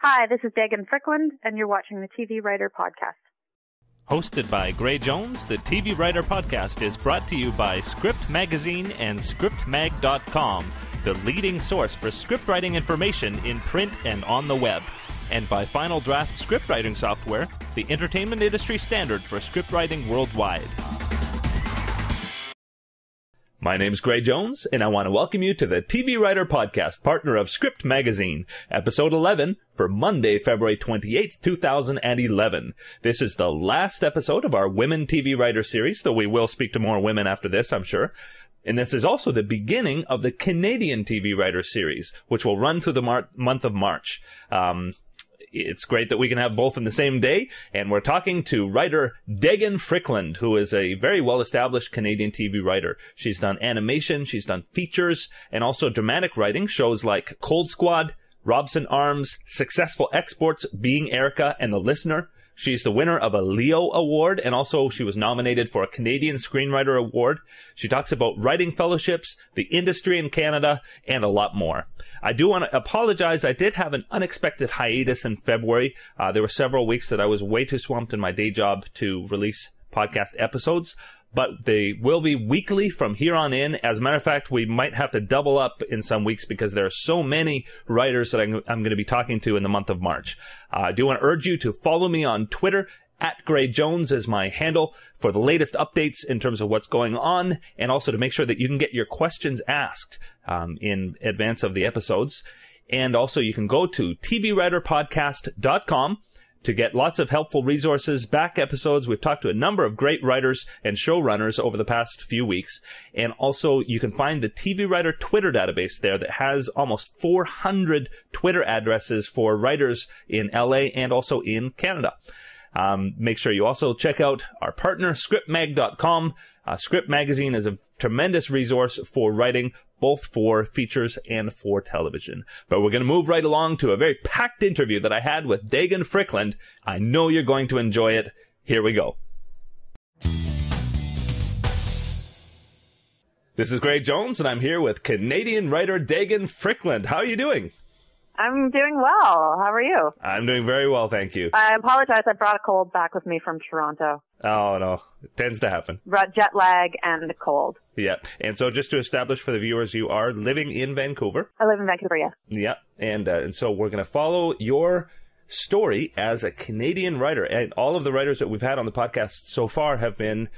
Hi, this is Daegan Fryklind, and you're watching the TV Writer Podcast. Hosted by Gray Jones, the TV Writer Podcast is brought to you by Script Magazine and ScriptMag.com, the leading source for script writing information in print and on the web, and by Final Draft script writing software, the entertainment industry standard for script writing worldwide. My name's Gray Jones, and I want to welcome you to the TV Writer Podcast, partner of Script Magazine, episode 11 for Monday, February 28th, 2011. This is the last episode of our Women TV Writer series, though we will speak to more women after this, I'm sure. And this is also the beginning of the Canadian TV Writer series, which will run through the month of March. It's great that we can have both in the same day, and we're talking to writer Daegan Fryklind, who is a very well-established Canadian TV writer. She's done animation, she's done features, and also dramatic writing, shows like Cold Squad, Robson Arms, Successful Exports, Being Erica, and The Listener. She's the winner of a Leo Award, and also she was nominated for a Canadian Screenwriter Award. She talks about writing fellowships, the industry in Canada, and a lot more. I do want to apologize. I did have an unexpected hiatus in February. There were several weeks that I was way too swamped in my day job to release podcast episodes, but they will be weekly from here on in. As a matter of fact, we might have to double up in some weeks because there are so many writers that I'm going to be talking to in the month of March. I do want to urge you to follow me on Twitter. @GrayJones is my handle for the latest updates in terms of what's going on, and also to make sure that you can get your questions asked in advance of the episodes. And also you can go to tvwriterpodcast.com to get lots of helpful resources, back episodes. We've talked to a number of great writers and showrunners over the past few weeks. And also you can find the TV Writer Twitter database there that has almost 400 Twitter addresses for writers in LA and also in Canada. Make sure you also check out our partner, ScriptMag.com. Script Magazine is a tremendous resource for writing, both for features and for television. But we're going to move right along to a very packed interview that I had with Daegan Fryklind. I know you're going to enjoy it. Here we go. This is Gray Jones, and I'm here with Canadian writer Daegan Fryklind. How are you doing? I'm doing well. How are you? I'm doing very well, thank you. I apologize. I brought a cold back with me from Toronto. Oh, no. It tends to happen. Brought jet lag and a cold. Yeah. And so just to establish for the viewers, you are living in Vancouver. I live in Vancouver, yeah. Yeah. And so we're going to follow your story as a Canadian writer. And all of the writers that we've had on the podcast so far have been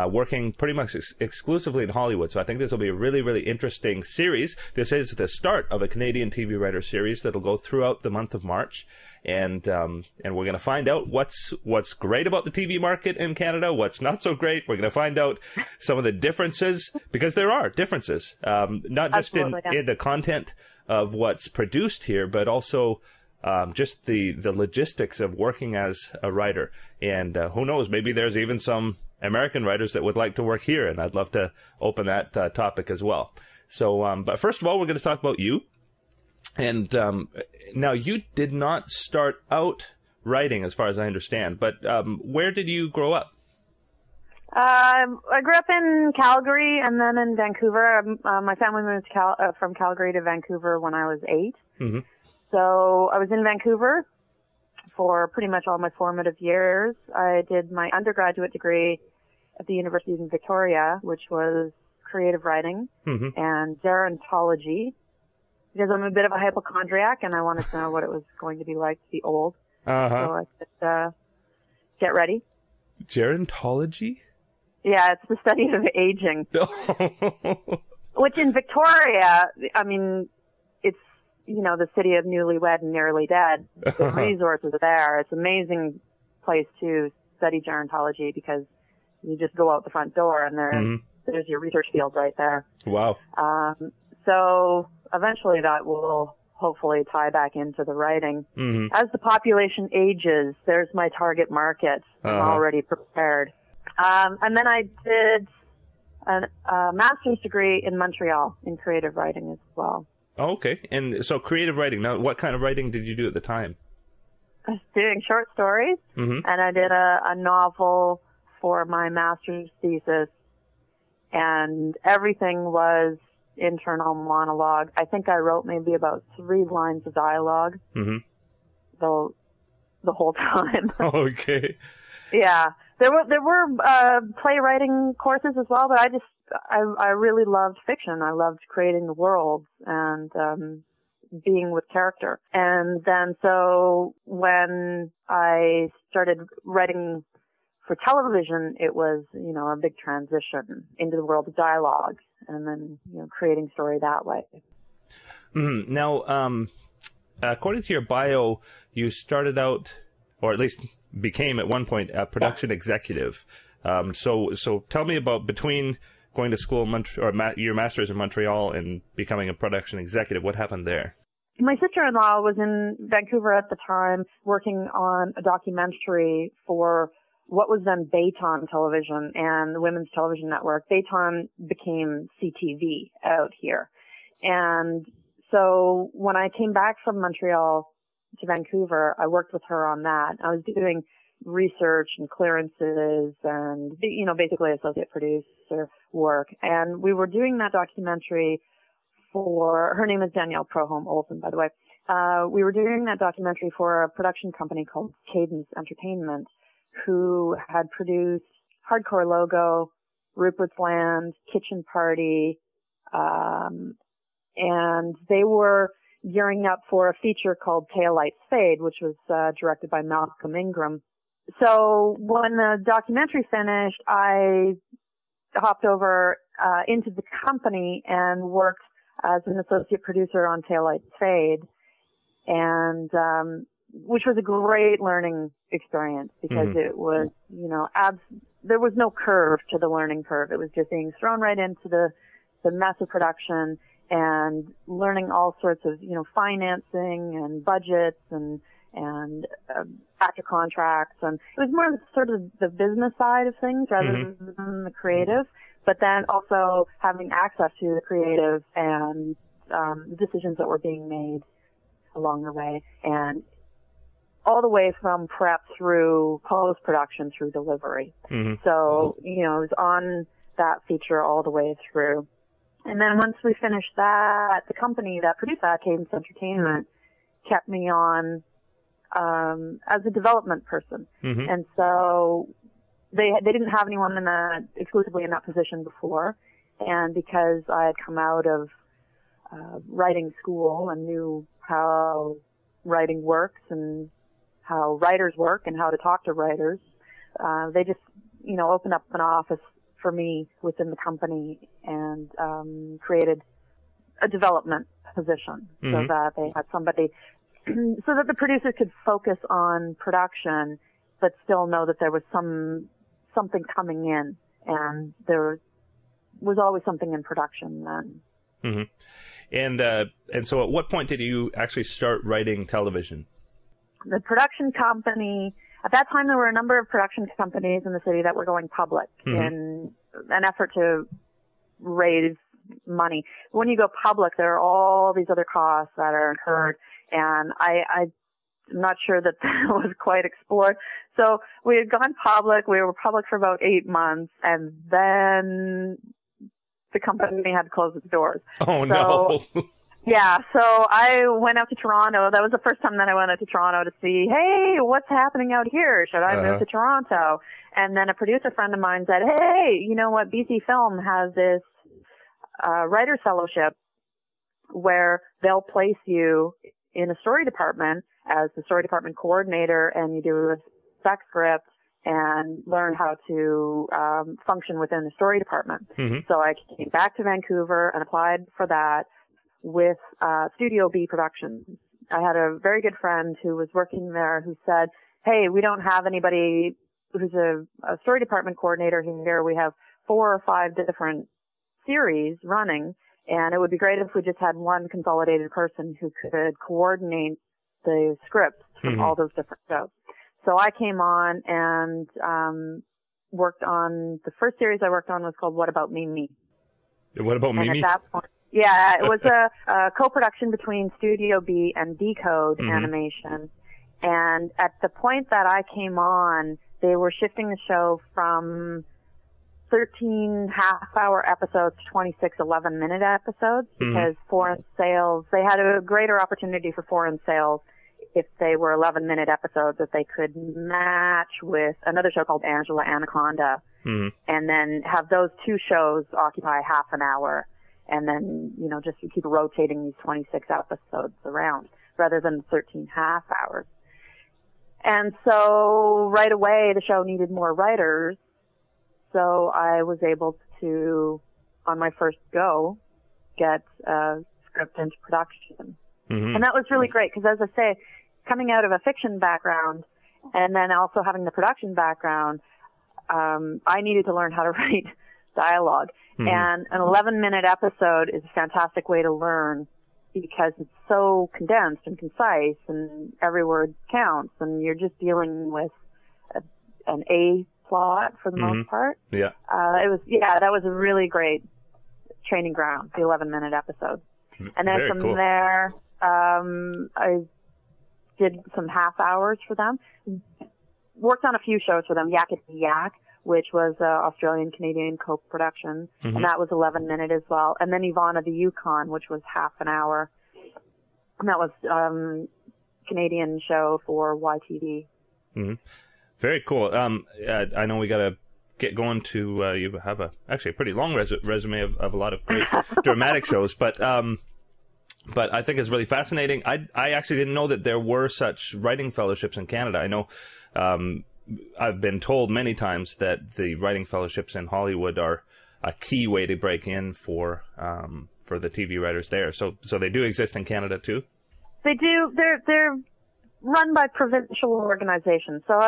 working pretty much exclusively in Hollywood. So I think this will be a really, really interesting series. This is the start of a Canadian TV writer series that'll go throughout the month of March. And we're going to find out what's great about the TV market in Canada, what's not so great. We're going to find out some of the differences, because there are differences, not just in the content of what's produced here, but also just the logistics of working as a writer. And who knows, maybe there's even some American writers that would like to work here, and I'd love to open that topic as well. So, but first of all, we're going to talk about you. And now, you did not start out writing, as far as I understand, but where did you grow up? I grew up in Calgary and then in Vancouver. My family moved from Calgary to Vancouver when I was 8. Mm-hmm. So I was in Vancouver for pretty much all my formative years. I did my undergraduate degree at the University of Victoria, which was creative writing and gerontology, because I'm a bit of a hypochondriac and I wanted to know what it was going to be like to be old. So I said, get ready. Gerontology? Yeah, it's the study of aging. Which in Victoria, I mean, it's, you know, the city of newlywed and nearly dead. The resources are there. It's an amazing place to study gerontology because you just go out the front door and there's your research field right there. Wow. So eventually that will hopefully tie back into the writing. As the population ages, there's my target market. I'm already prepared. And then I did a master's degree in Montreal in creative writing as well. Oh, okay. And so creative writing. Now, what kind of writing did you do at the time? I was doing short stories, and I did a novel for my master's thesis, and everything was internal monologue. I think I wrote maybe about 3 lines of dialogue. the whole time. Okay. Yeah, there were playwriting courses as well, but I really loved fiction. I loved creating the worlds and being with character. And then so when I started writing for television, it was, a big transition into the world of dialogue and then, creating story that way. Mm-hmm. Now, according to your bio, you started out, or at least became at one point, a production executive. So tell me about between going to school your master's in Montreal and becoming a production executive. What happened there? My sister-in-law was in Vancouver at the time working on a documentary for what was then Bayton Television and the Women's Television Network. Bayton became CTV out here. And so when I came back from Montreal to Vancouver, I worked with her on that. I was doing research and clearances and, basically associate producer work. And we were doing that documentary her name is Danielle Proholm Olsen, by the way. We were doing that documentary for a production company called Cadence Entertainment, who had produced Hardcore Logo, Rupert's Land, Kitchen Party, and they were gearing up for a feature called Taillights Fade, which was directed by Malcolm Ingram. So when the documentary finished, I hopped over into the company and worked as an associate producer on Taillights Fade, and which was a great learning experience because it was, there was no curve to the learning curve. It was just being thrown right into the mess of production and learning all sorts of, financing and budgets and actor contracts, and it was more sort of the business side of things rather than the creative. But then also having access to the creative and decisions that were being made along the way, and all the way from prep through post-production through delivery. So, it was on that feature all the way through. And then once we finished that, the company that produced that, Cadence Entertainment, kept me on as a development person. And so they didn't have anyone exclusively in that position before. And because I had come out of writing school and knew how writing works and how writers work and how to talk to writers, they just, opened up an office for me within the company and created a development position so that they had somebody, so that the producers could focus on production but still know that there was something coming in, and there was always something in production then. And so at what point did you actually start writing television? The production company, at that time there were a number of production companies in the city that were going public in an effort to raise money. When you go public, there are all these other costs that are incurred, and I'm not sure that was quite explored. So we had gone public. We were public for about 8 months, and then the company had to close its doors. Oh, no. Yeah, so I went out to Toronto. That was the first time that I went out to Toronto to see, hey, what's happening out here? Should I move to Toronto? And then a producer friend of mine said, hey, you know what? BC Film has this writer's fellowship where they'll place you in a story department as the story department coordinator, and you do a spec script and learn how to function within the story department. So I came back to Vancouver and applied for that with Studio B Productions. I had a very good friend who was working there who said, hey, we don't have anybody who's a story department coordinator here. We have 4 or 5 different series running, and it would be great if we just had one consolidated person who could coordinate the scripts from all those different shows. So I came on and worked on, the first series I worked on was called What About Mimi? What About Mimi? At that point, yeah, it was a co-production between Studio B and Decode Animation. And at the point that I came on, they were shifting the show from 13 half-hour episodes to 26 11-minute episodes because foreign sales, they had a greater opportunity for foreign sales if they were 11-minute episodes, that they could match with another show called Angela Anaconda, and then have those two shows occupy half an hour, and then, you know, just keep rotating these 26 episodes around rather than 13 half hours. And so right away, the show needed more writers, so I was able to, on my first go, get a script into production. And that was really great because, as I say, coming out of a fiction background and then also having the production background, I needed to learn how to write dialogue. And an 11-minute episode is a fantastic way to learn because it's so condensed and concise and every word counts, and you're just dealing with an A plot for the most part. That was a really great training ground, the 11-minute episode. And then from there, I did some half hours for them. Worked on a few shows for them, Yakety Yak, which was Australian-Canadian co-production, and that was 11-minute as well. And then Ivana the Yukon, which was half an hour. And that was Canadian show for YTV. Very cool. I know we got to get going to, you have actually a pretty long resume of a lot of great dramatic shows, but I think it's really fascinating. I actually didn't know that there were such writing fellowships in Canada. I know I've been told many times that the writing fellowships in Hollywood are a key way to break in for the TV writers there. So they do exist in Canada too? They do. They're run by provincial organizations. So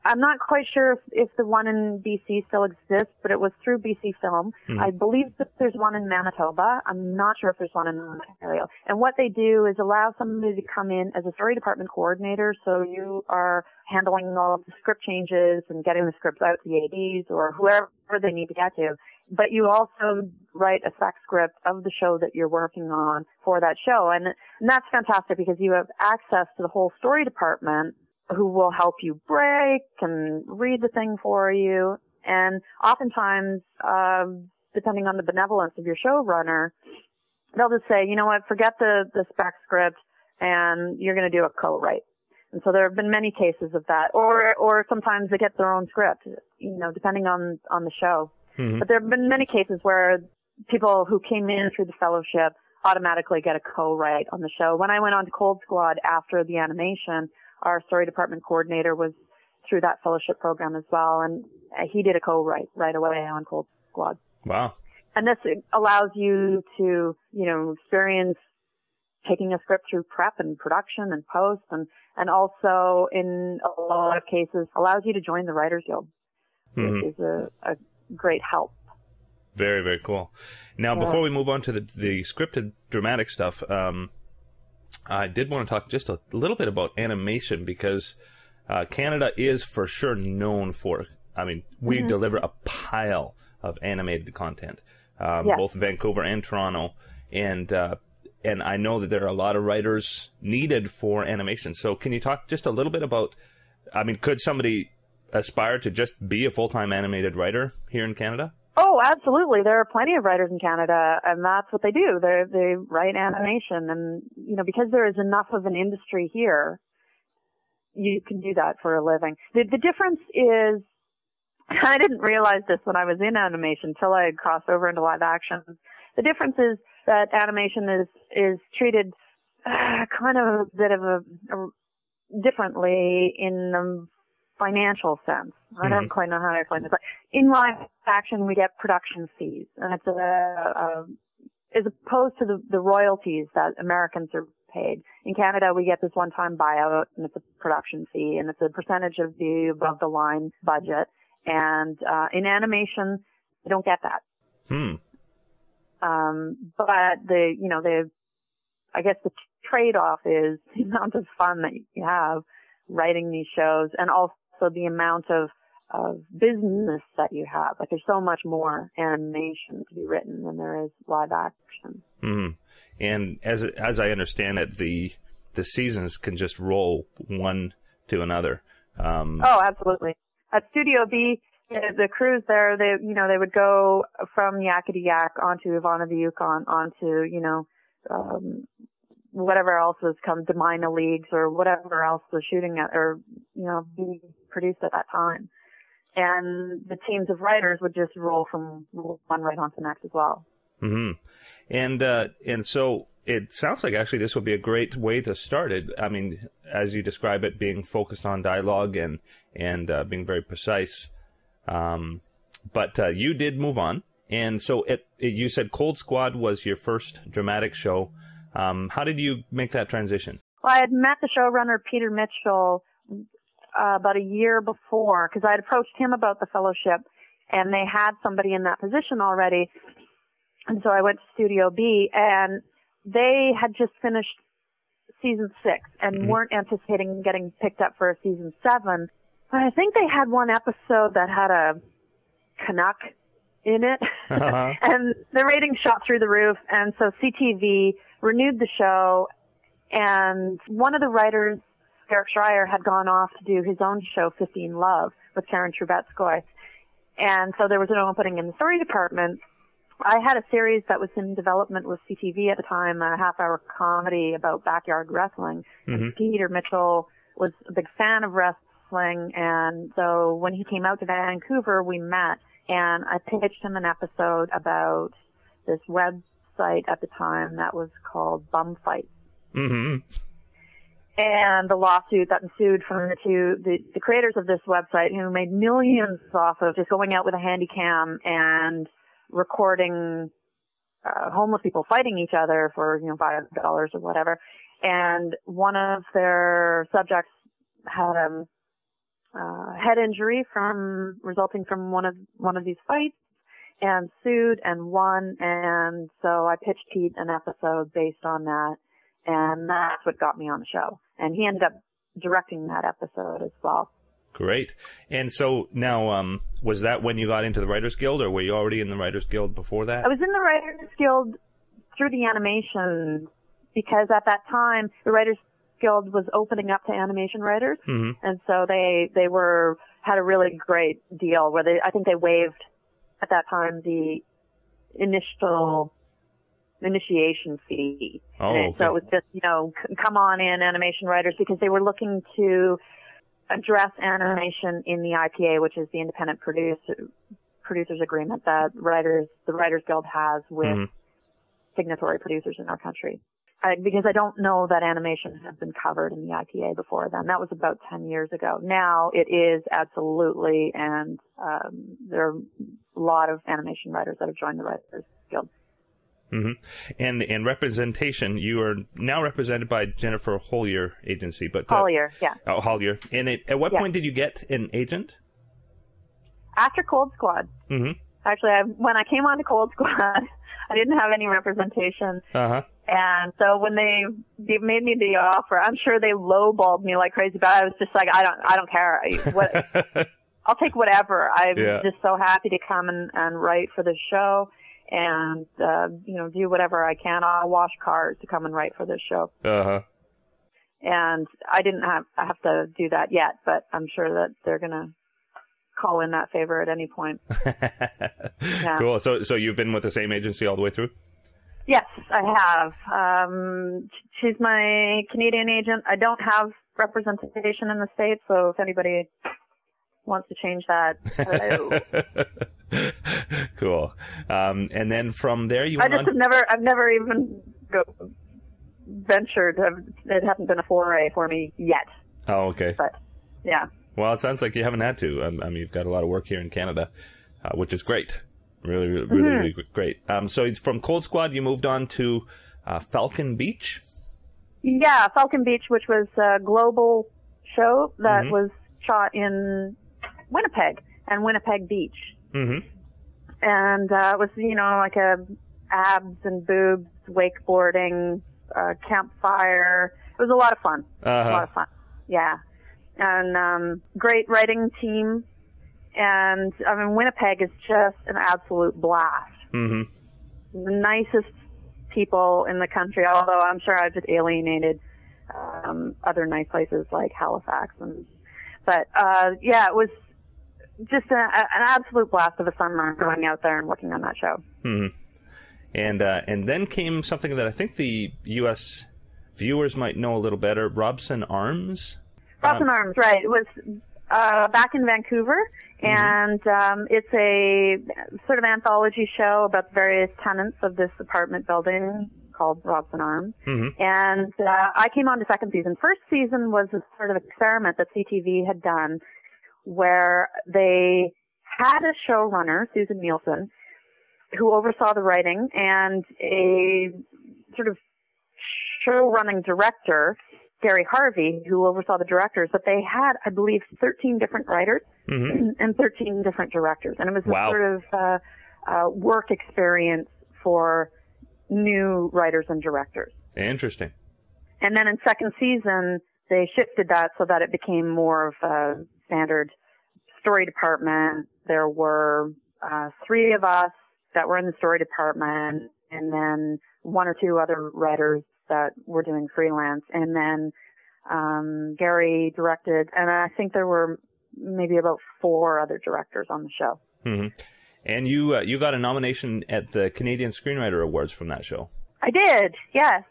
I'm not quite sure if the one in BC still exists, but it was through BC Film. I believe that there's one in Manitoba. I'm not sure if there's one in Ontario. And what they do is allow somebody to come in as a story department coordinator. So you are handling all of the script changes and getting the scripts out to the ADs or whoever they need to get to. But you also write a spec script of the show that you're working on for that show. And that's fantastic because you have access to the whole story department who will help you break and read the thing for you. And oftentimes, depending on the benevolence of your showrunner, they'll just say, you know what, forget the spec script and you're going to do a co-write. And so there have been many cases of that. Or sometimes they get their own script, you know, depending on the show. But there have been many cases where people who came in through the fellowship automatically get a co-write on the show. When I went on to Cold Squad after the animation, our story department coordinator was through that fellowship program as well, and he did a co-write right away on Cold Squad. Wow. And this allows you to, you know, experience taking a script through prep and production and post, and also in a lot of cases allows you to join the Writers Guild, which is a great help. Very, very cool. Now, before we move on to the scripted dramatic stuff, I did want to talk just a little bit about animation because Canada is for sure known for, I mean, we deliver a pile of animated content, both Vancouver and Toronto, and I know that there are a lot of writers needed for animation. So can you talk just a little bit about, I mean, could somebody aspire to just be a full-time animated writer here in Canada? Oh, absolutely. There are plenty of writers in Canada, and that's what they do. They write animation, and, you know, because there is enough of an industry here, you can do that for a living. The difference is, I didn't realize this when I was in animation until I had crossed over into live action. The difference is that animation is treated kind of a bit of a differently in the financial sense. I don't quite know how to explain this. But in live action, we get production fees, and it's as opposed to the royalties that Americans are paid. In Canada, we get this one-time buyout, and it's a production fee, and it's a percentage of the above-the-line budget. And in animation, you don't get that. But I guess the trade-off is the amount of fun that you have writing these shows, and also the amount of business that you have. Like, there's so much more animation to be written than there is live action. And as I understand it, the seasons can just roll one to another. Oh, absolutely. At Studio B, the crews there, they would go from Yakety Yak onto Ivana the Yukon, onto, whatever else was come to minor leagues or whatever else was shooting at or, being produced at that time. And the teams of writers would just roll from one right on to the next as well. Mm-hmm. And so it sounds like actually this would be a great way to start it. I mean, as you describe it, being focused on dialogue and being very precise. But you did move on. And so you said Cold Squad was your first dramatic show. How did you make that transition? Well, I had met the showrunner, Peter Mitchell, about a year before, because I had approached him about the fellowship, and they had somebody in that position already. And so I went to Studio B, and they had just finished season 6 and weren't anticipating getting picked up for a season 7. But I think they had one episode that had a Canuck in it, and the ratings shot through the roof. And so CTV renewed the show, and one of the writers, Eric Schreier, had gone off to do his own show, 15 Love, with Karen Trubetskoy. And so there was an opening in the story department. I had a series that was in development with CTV at the time, a half-hour comedy about backyard wrestling. And Peter Mitchell was a big fan of wrestling, and so when he came out to Vancouver, we met, and I pitched him an episode about this website at the time that was called Bum Fights. And the lawsuit that ensued from the creators of this website, who made millions off of just going out with a handy cam and recording homeless people fighting each other for $5 or whatever. And one of their subjects had a head injury resulting from one of these fights, and sued and won. And so I pitched Pete an episode based on that, and that's what got me on the show. And he ended up directing that episode as well. Great. And so now, was that when you got into the Writers Guild, or were you already in the Writers Guild before that? I was in the Writers Guild through the animation, because at that time, the Writers Guild was opening up to animation writers. And so they had a really great deal where I think they waived at that time the initiation fee. Okay. So it was just, come on in, animation writers, because they were looking to address animation in the IPA, which is the Independent Producers Agreement that the Writers Guild has with signatory producers in our country. Because I don't know that animation has been covered in the IPA before then. That was about 10 years ago. Now it is absolutely, and there are a lot of animation writers that have joined the Writers Guild. And in representation, you are now represented by Jennifer Hollier Agency, but Hollier, yeah. Oh, Hollier. And at what point did you get an agent? After Cold Squad. Actually, when I came on to Cold Squad, I didn't have any representation. And so when they made me the offer, I'm sure they lowballed me like crazy, but I was just like, I don't care. I'll take whatever. I'm just so happy to come and write for the show. And, do whatever I can. I'll wash cars to come and write for this show. And I didn't have to do that yet, but I'm sure that they're going to call in that favor at any point. Cool. So you've been with the same agency all the way through? Yes, I have. She's my Canadian agent. I don't have representation in the States, so if anybody wants to change that. Cool. And then from there, I've never even ventured. It hasn't been a foray for me yet. Oh, okay. But yeah. Well, it sounds like you haven't had to. I mean, you've got a lot of work here in Canada, which is great. Really great. So it's from Cold Squad, you moved on to Falcon Beach. Yeah, Falcon Beach, which was a global show that was shot in Winnipeg and Winnipeg Beach. And it was, like abs and boobs, wakeboarding, campfire. It was a lot of fun. A lot of fun. Yeah. And great writing team. And, Winnipeg is just an absolute blast. The nicest people in the country, although I'm sure I've just alienated other nice places like Halifax. But it was just an absolute blast of a summer going out there and working on that show. And then came something that I think the U.S. viewers might know a little better, Robson Arms? Robson Arms, right. It was back in Vancouver, and it's a sort of anthology show about the various tenants of this apartment building called Robson Arms. And I came on to second season. First season was a sort of experiment that CTV had done where they had a showrunner, Susan Nielsen, who oversaw the writing, and a sort of show-running director, Gary Harvey, who oversaw the directors. But they had, I believe, 13 different writers and 13 different directors. And it was a sort of work experience for new writers and directors. Interesting. And then in second season, they shifted that so that it became more of a standard story department. There were 3 of us that were in the story department, and then 1 or 2 other writers that were doing freelance. And then Gary directed, and I think there were maybe about 4 other directors on the show. And you got a nomination at the Canadian Screenwriter Awards from that show. I did, yes.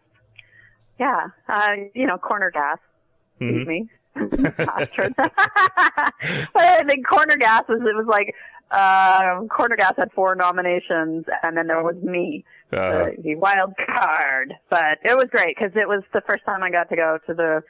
Yeah, corner gas. Excuse me. But I think Corner Gas was like Corner Gas had 4 nominations, and then there was me, the wild card. But it was great because it was the first time I got to go to the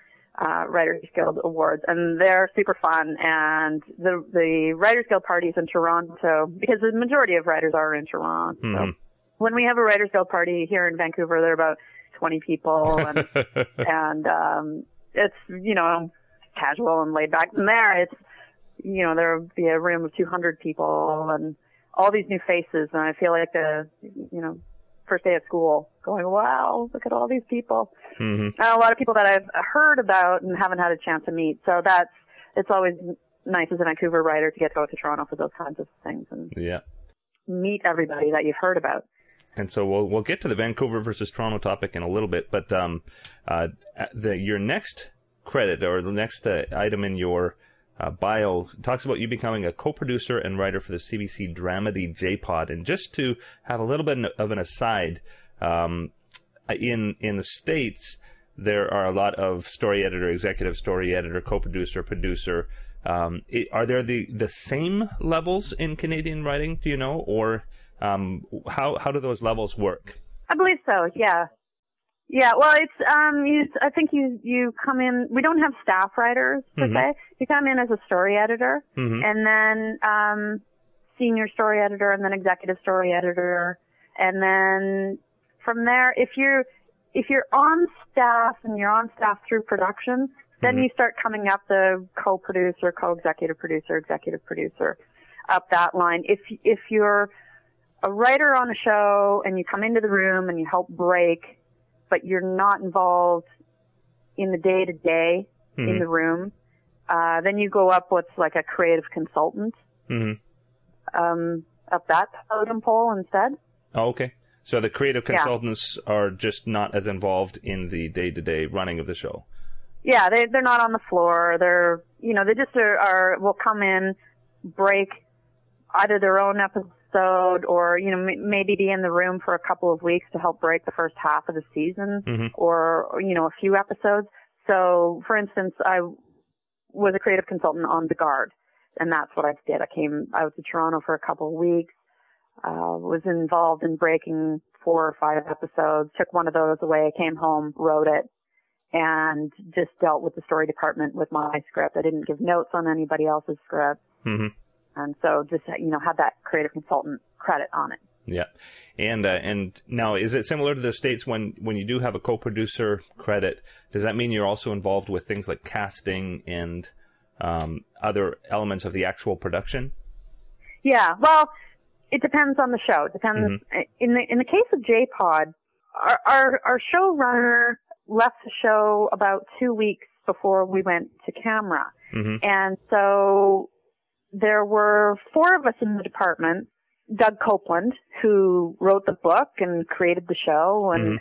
Writers Guild Awards, and they're super fun. And the Writers Guild parties in Toronto, because the majority of writers are in Toronto. So when we have a Writers Guild party here in Vancouver, there are about 20 people, and it's casual and laid back. And there, it's there'll be a room of 200 people and all these new faces, and I feel like the first day of school, going, wow, look at all these people. And a lot of people that I've heard about and haven't had a chance to meet. So it's always nice as a Vancouver writer to get to go to Toronto for those kinds of things and meet everybody that you've heard about. And so we'll get to the Vancouver versus Toronto topic in a little bit, but your next credit, or the next item in your bio, talks about you becoming a co-producer and writer for the CBC Dramedy J-Pod. And just to have a little bit of an aside, in the States, there are a lot of story editor, executive story editor, co-producer, producer. Are there the same levels in Canadian writing, do you know, or how do those levels work? I believe so, yeah. Yeah, well, it's I think you come in. We don't have staff writers per se. You come in as a story editor, and then senior story editor, and then executive story editor, and then from there, if you're on staff and you're on staff through production, then you start coming up the co-producer, co-executive producer, executive producer, up that line. If you're a writer on a show and you come into the room and you help break, but you're not involved in the day-to-day in the room, then you go up what's like a creative consultant, up that totem pole instead. Oh, okay. So the creative consultants are just not as involved in the day-to-day running of the show. Yeah, they're not on the floor. They're, they just will come in, break either their own episode or, maybe be in the room for a couple of weeks to help break the first half of the season or, a few episodes. So, for instance, I was a creative consultant on The Guard, and that's what I did. I was to Toronto for a couple of weeks, was involved in breaking 4 or 5 episodes, took one of those away, came home, wrote it, and just dealt with the story department with my script. I didn't give notes on anybody else's script. And so just, had that creative consultant credit on it. Yeah. And now, is it similar to the States when you do have a co-producer credit? Does that mean you're also involved with things like casting and other elements of the actual production? Yeah. Well, it depends on the show. It depends. In the case of J-Pod, our showrunner left the show about 2 weeks before we went to camera. And so there were 4 of us in the department. Doug Copeland, who wrote the book and created the show and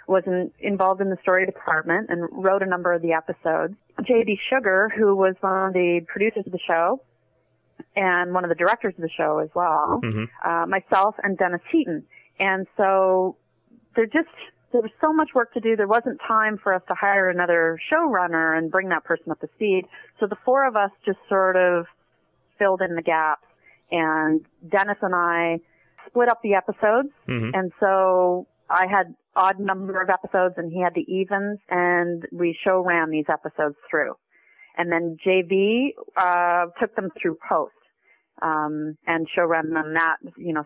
was involved in the story department and wrote a number of the episodes. J.D. Sugar, who was one of the producers of the show and one of the directors of the show as well, myself and Dennis Heaton. And so they're just there was so much work to do. There wasn't time for us to hire another showrunner and bring that person up to speed. So the four of us just sort of filled in the gaps. And Dennis and I split up the episodes. And so I had odd number of episodes and he had the evens, and we show ran these episodes through. And then JV took them through post and show ran them that,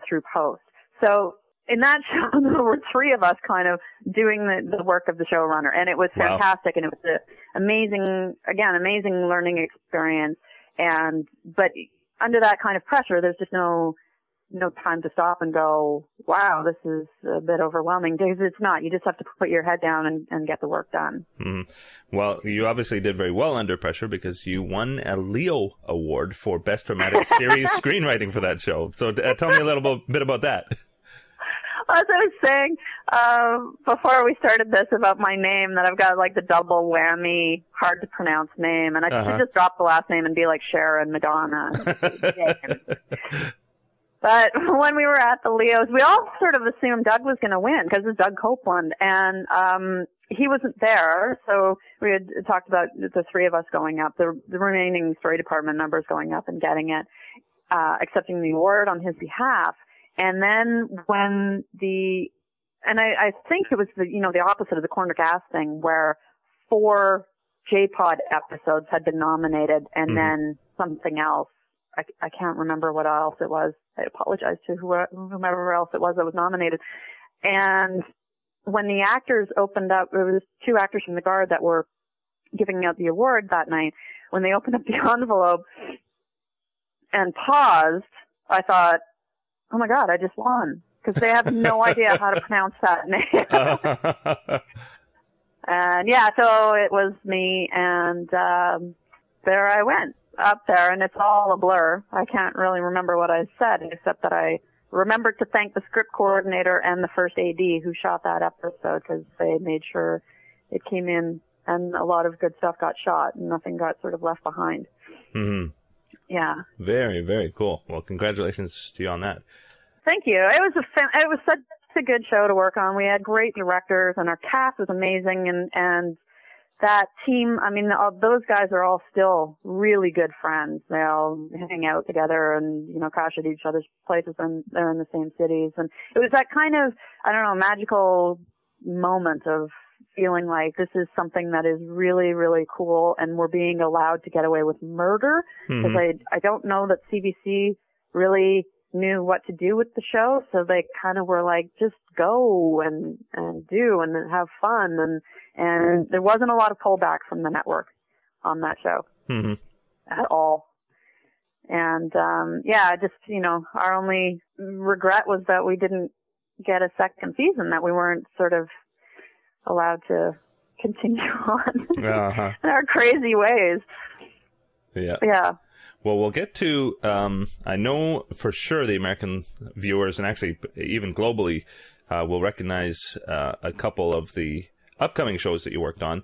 through post. So in that show, there were three of us kind of doing the work of the showrunner, and it was fantastic. And it was an amazing learning experience. But under that kind of pressure, there's just no time to stop and go, wow, this is a bit overwhelming. Because it's not. You just have to put your head down and get the work done. Well, you obviously did very well under pressure because you won a Leo Award for Best Dramatic Series Screenwriting for that show. So tell me a little bit about that. As I was saying before we started this about my name, that I've got like the double whammy, hard to pronounce name, and I should just drop the last name and be like Sharon Madonna. But when we were at the Leos, we all sort of assumed Doug was going to win because it's Doug Copeland, and he wasn't there. So we had talked about the three of us going up, the remaining story department members going up and getting it, accepting the award on his behalf. And then when I think it was the opposite of the Corner Gas thing, where 4 J-Pod episodes had been nominated, and then something else. I can't remember what else it was. I apologize to whomever else it was that was nominated. And when the actors opened up, there was 2 actors from the Guard that were giving out the award that night. When they opened up the envelope and paused, I thought, oh my God, I just won. Because they have no idea how to pronounce that name. And yeah, so it was me, and there I went up there, and it's all a blur. I can't really remember what I said, except that I remembered to thank the script coordinator and the first AD who shot that episode, because they made sure it came in, and a lot of good stuff got shot, and nothing got sort of left behind. Yeah. Very, very cool. Well, congratulations to you on that. Thank you. It was such a good show to work on. We had great directors, and our cast was amazing, and that team, I mean, those guys are all still really good friends. They all hang out together and, crash at each other's places, and they're in the same cities. And it was that kind of, magical moment of feeling like this is something that is really, really cool, and we're being allowed to get away with murder. Because I don't know that CBC really knew what to do with the show, so they kind of were like, just go and do and have fun, and there wasn't a lot of pullback from the network on that show at all. And just our only regret was that we didn't get a second season, that we weren't sort of allowed to continue on in our crazy ways. Yeah. Well, we'll get to, I know for sure the American viewers, and actually even globally, will recognize a couple of the upcoming shows that you worked on,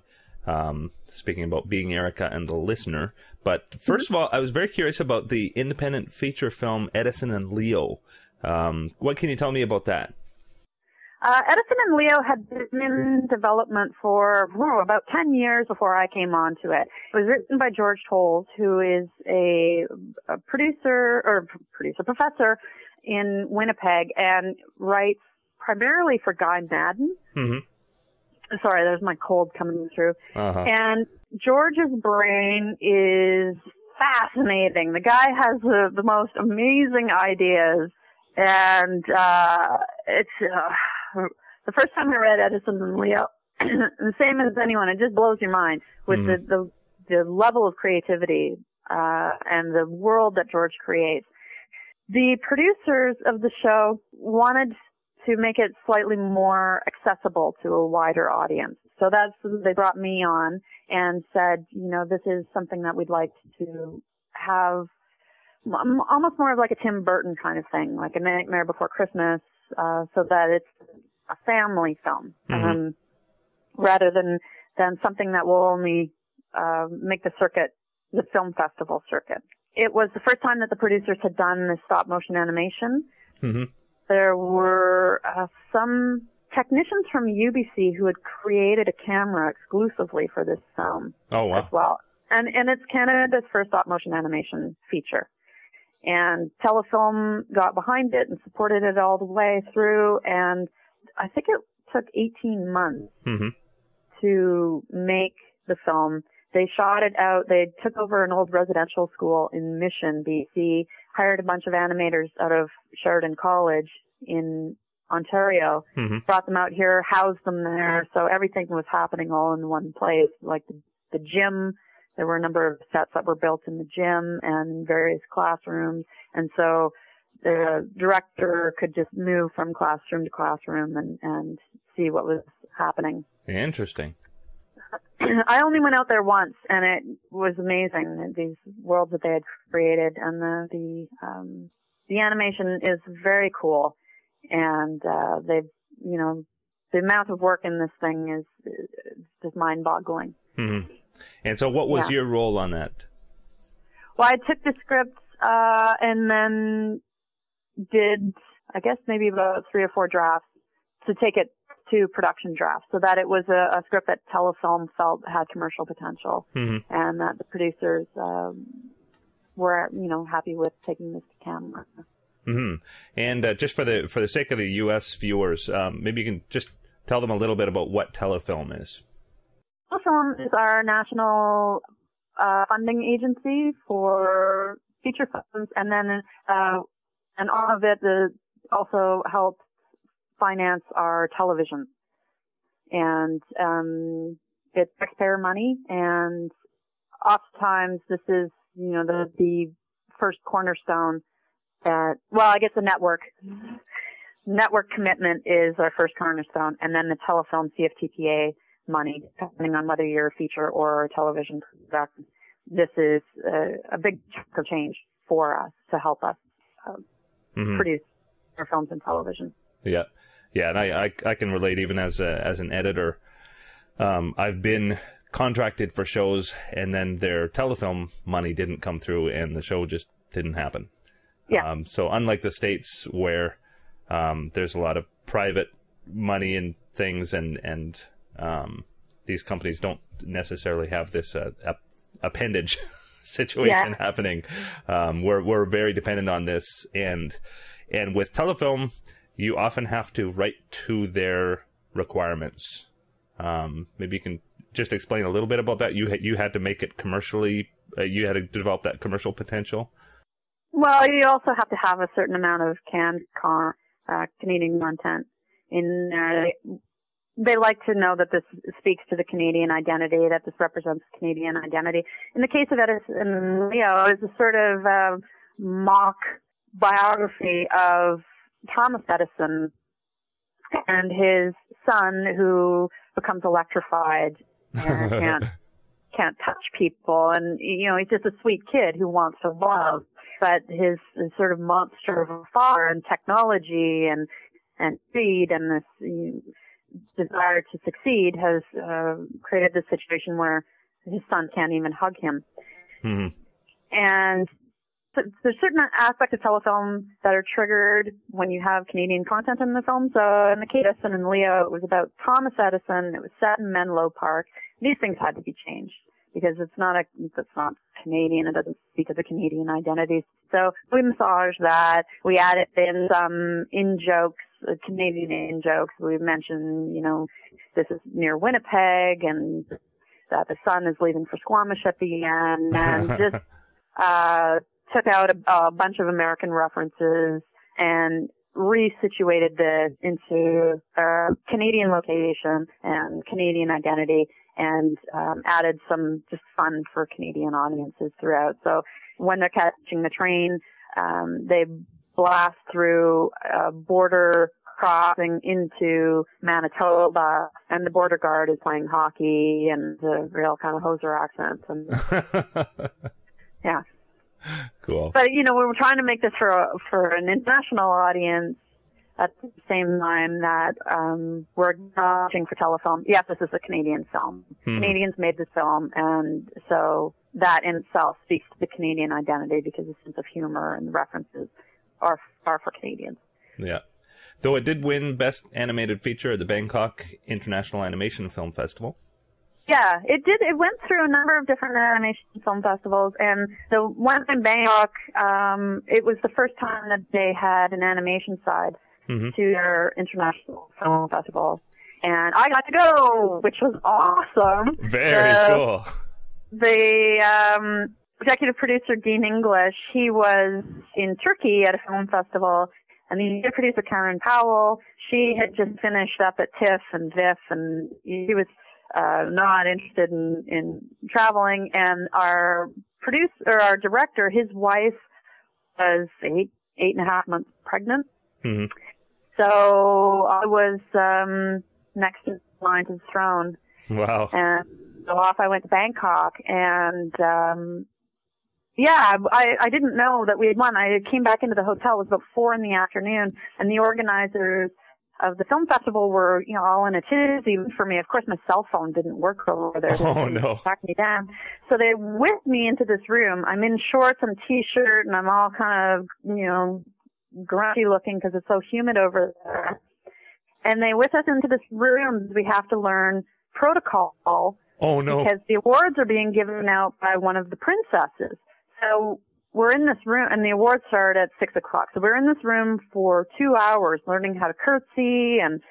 speaking about Being Erica and The Listener. But first of all, I was very curious about the independent feature film Edison and Leo. What can you tell me about that? Edison and Leo had been in development for about 10 years before I came on to it. It was written by George Tolles, who is a professor in Winnipeg, and writes primarily for Guy Madden. Sorry, there's my cold coming through. And George's brain is fascinating. The guy has the most amazing ideas, and it's the first time I read Edison and Leo, the same as anyone, it just blows your mind with the level of creativity and the world that George creates. The producers of the show wanted to make it slightly more accessible to a wider audience. So they brought me on and said, this is something that we'd like to have almost more of like a Tim Burton kind of thing, like A Nightmare Before Christmas, so that it's a family film, rather than something that will only make the film festival circuit. It was the first time that the producers had done this stop motion animation. There were some technicians from UBC who had created a camera exclusively for this film as well. And it's Canada's first stop-motion animation feature. And Telefilm got behind it and supported it all the way through, and I think it took 18 months to make the film. They shot it out. They took over an old residential school in Mission, BC, hired a bunch of animators out of Sheridan College in Ontario, brought them out here, housed them there, so everything was happening all in one place, like the gym. There were a number of sets that were built in the gym and various classrooms, and so the director could just move from classroom to classroom and see what was happening. Interesting. I only went out there once, and it was amazing, these worlds that they had created, and the animation is very cool, and they've, you know, the amount of work in this thing is just mind-boggling. And so what was your role on that? Well, I took the script and then did, I guess, maybe about 3 or 4 drafts to take it to production drafts, so that it was a script that Telefilm felt had commercial potential, and that the producers were, you know, happy with taking this to camera. And just for the sake of the U.S. viewers, maybe you can just tell them a little bit about what Telefilm is. Telefilm is our national funding agency for feature films, and then and all of it also helps finance our television. And it's taxpayer money, and oftentimes this is, you know, the first cornerstone that, well, I guess the network commitment is our first cornerstone, and then the Telefilm CFTPA money, depending on whether you're a feature or a television production. This is a big chunk of change for us to help us produce our films and television. Yeah, and I can relate, even as an editor. I've been contracted for shows, and then their Telefilm money didn't come through, and the show just didn't happen. So unlike the States, where there's a lot of private money and things, and these companies don't necessarily have this appendage situation happening. We're very dependent on this, and with Telefilm, you often have to write to their requirements. Maybe you can just explain a little bit about that. You had to make it commercially. You had to develop that commercial potential. Well, you also have to have a certain amount of canned Canadian content in there. They like to know that this speaks to the Canadian identity, that this represents Canadian identity. In the case of Edison and Leo, it's a sort of mock biography of Thomas Edison and his son, who becomes electrified and can't touch people. And, you know, he's just a sweet kid who wants to love. But his sort of monster of a father and technology and speed and this desire to succeed has created this situation where his son can't even hug him. And so there's certain aspects of Telefilm that are triggered when you have Canadian content in the film. So in the case of Edison and Leo, it was about Thomas Edison. It was set in Menlo Park. These things had to be changed because it's not Canadian. It doesn't speak of the Canadian identity. So we massaged that. We added in some in-jokes, Canadian in-jokes. We mentioned, you know, this is near Winnipeg and that the sun is leaving for Squamish at the end, and just took out a bunch of American references and resituated this into a Canadian location and Canadian identity, and added some just fun for Canadian audiences throughout. So when they're catching the train, they blast through a border crossing into Manitoba, and the border guard is playing hockey and the real kind of hoser accents. And yeah. Cool. But, you know, we were trying to make this for an international audience at the same time that we're acknowledging for Telefilm, yes, this is a Canadian film. Canadians made this film, and so that in itself speaks to the Canadian identity because the sense of humor and the references are for Canadians. Yeah. Though it did win Best Animated Feature at the Bangkok International Animation Film Festival. Yeah, it did. It went through a number of different animation film festivals, and the one in Bangkok, it was the first time that they had an animation side to their international film festival. And I got to go, which was awesome. Very cool. The executive producer, Dean English, he was in Turkey at a film festival, and the executive producer, Karen Powell, she had just finished up at TIFF and VIF, and he was not interested in traveling. And our director, his wife was eight and a half months pregnant. So I was next in line to the throne. Wow. And so off I went to Bangkok, and I didn't know that we had won. I came back into the hotel. It was about 4 p.m, and the organizers of the film festival were, all in a tizzy for me. Of course, my cell phone didn't work over there. Oh, no. Track me down. So they whipped me into this room. I'm in shorts and t-shirt, and I'm all kind of, grumpy looking because it's so humid over there. And they whipped us into this room. We have to learn protocol. Oh, no. Because the awards are being given out by one of the princesses. So we're in this room, and the awards start at 6 o'clock. So we're in this room for 2 hours learning how to curtsy and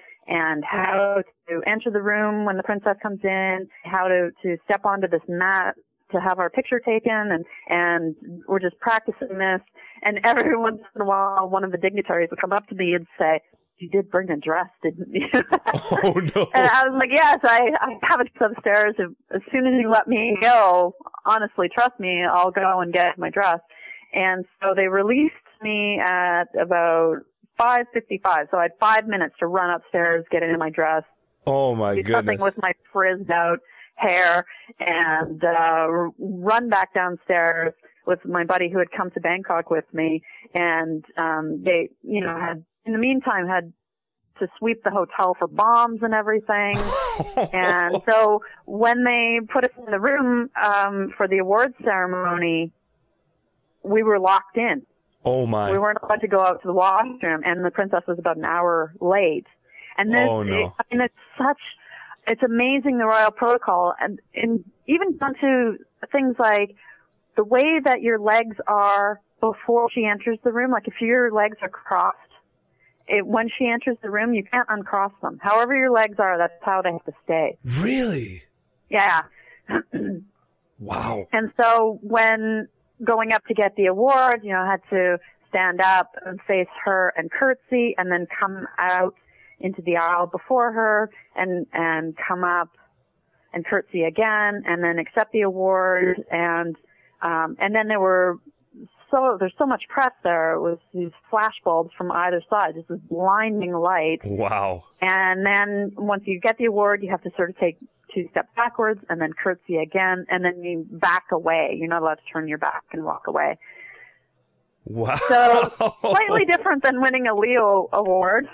how to enter the room when the princess comes in, how to step onto this mat to have our picture taken, and we're just practicing this. And every once in a while, one of the dignitaries would come up to me and say, "You did bring a dress, didn't you?" Oh, no. And I was like, "Yes, I have it upstairs. As soon as you let me go, honestly, trust me, I'll go and get my dress." And so they released me at about 5:55. So I had 5 minutes to run upstairs, get into my dress. Oh, my do goodness. something with my frizzed out hair, and run back downstairs with my buddy who had come to Bangkok with me. And they, had, in the meantime, had to sweep the hotel for bombs and everything. And so when they put us in the room for the awards ceremony, we were locked in. Oh, my. We weren't allowed to go out to the washroom, and the princess was about an hour late. And this, oh, no. It's amazing, the royal protocol, and even down to things like the way that your legs are before she enters the room. Like if your legs are crossed, when she enters the room, you can't uncross them. However your legs are, that's how they have to stay. Really? Yeah. Wow. And so when going up to get the awards, I had to stand up and face her and curtsy, and then come out into the aisle before her and come up and curtsy again, and then accept the award. And then there's so much press there. It was these flash bulbs from either side, just this blinding light. Wow. And then once you get the award, you have to sort of take 2 steps backwards and then curtsy again, and then you back away. You're not allowed to turn your back and walk away. Wow. So slightly different than winning a Leo award.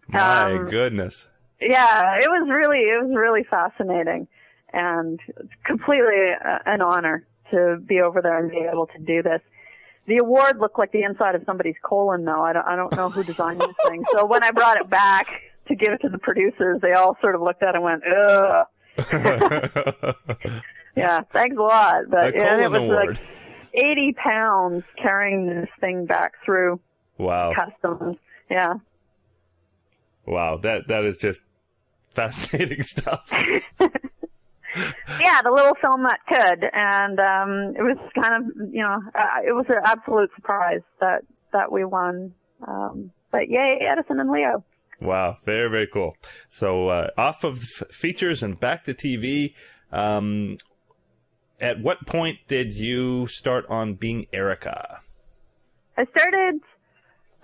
My goodness. Yeah, it was really fascinating, and completely an honor to be over there and be able to do this. The award looked like the inside of somebody's colon, though. I don't know who designed this thing. So when I brought it back to give it to the producers, they all sort of looked at it and went, "Ugh." Yeah, thanks a lot. But it was award. like 80 pounds carrying this thing back through customs. Yeah. Wow, that is just fascinating stuff. Yeah, the little film that could, and it was kind of, it was an absolute surprise that we won. But yay, Edison and Leo. Wow, very, very cool. So off of features and back to TV. At what point did you start on being Erica? The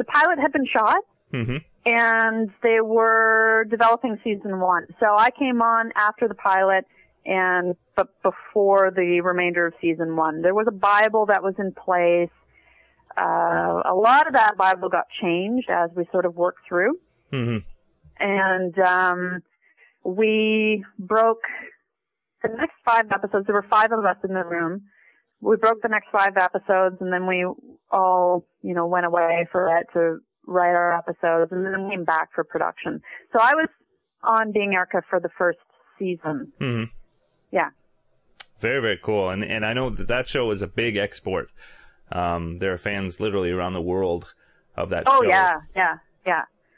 pilot had been shot. Mm-hmm. And they were developing season 1. So I came on after the pilot, but before the remainder of season 1. There was a Bible that was in place. A lot of that Bible got changed as we sort of worked through. Mm-hmm. And we broke the next 5 episodes. There were 5 of us in the room. We broke the next 5 episodes, and then we all, went away for it to write our episodes, and then came back for production. So I was on Being Erica for the first season. Mm-hmm. Yeah. Very, very cool. And I know that show is a big export. There are fans literally around the world of that show. Oh, yeah.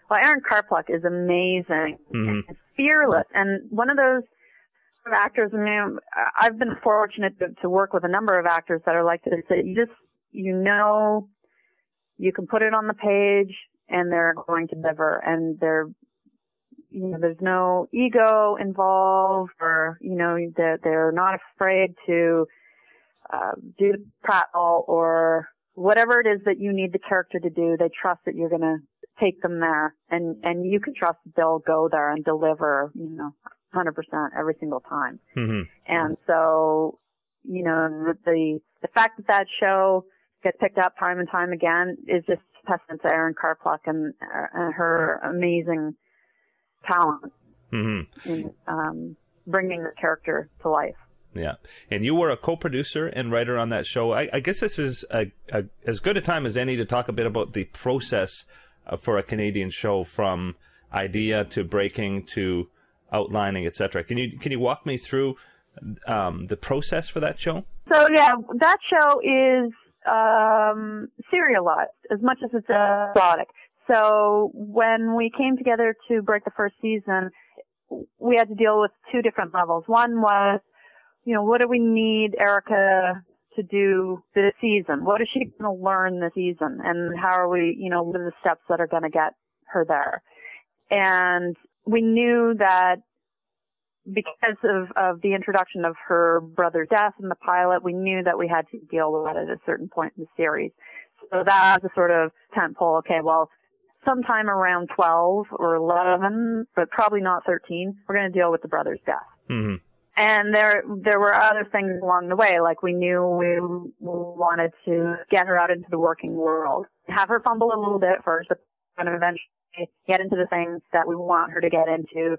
Well, Aaron Carpluck is amazing and fearless. And one of those actors, I mean, I've been fortunate to work with a number of actors that are like this, that you can put it on the page and they're going to deliver, and there's no ego involved, or, they're not afraid to do the prattle or whatever it is that you need the character to do. They trust that you're going to take them there, and you can trust that they'll go there and deliver, 100% every single time. Mm-hmm. And so, the fact that show gets picked up time and time again is just a testament to Erin Carpluck and her amazing talent in bringing the character to life. Yeah. And you were a co-producer and writer on that show. I guess this is as good a time as any to talk a bit about the process for a Canadian show, from idea to breaking to outlining, etc. Can you walk me through the process for that show? So yeah, that show is serialized as much as it's episodic. So when we came together to break the first season, we had to deal with two different levels. One was, what do we need Erica to do this season? What is she going to learn this season? And how are we, what are the steps that are going to get her there? And we knew that because of the introduction of her brother's death in the pilot, we knew that we had to deal with it at a certain point in the series. So that was a sort of tentpole. Okay, well, sometime around 12 or 11, but probably not 13, we're going to deal with the brother's death. Mm-hmm. And there were other things along the way, like we knew we wanted to get her out into the working world, have her fumble a little bit first, but eventually get into the things that we want her to get into,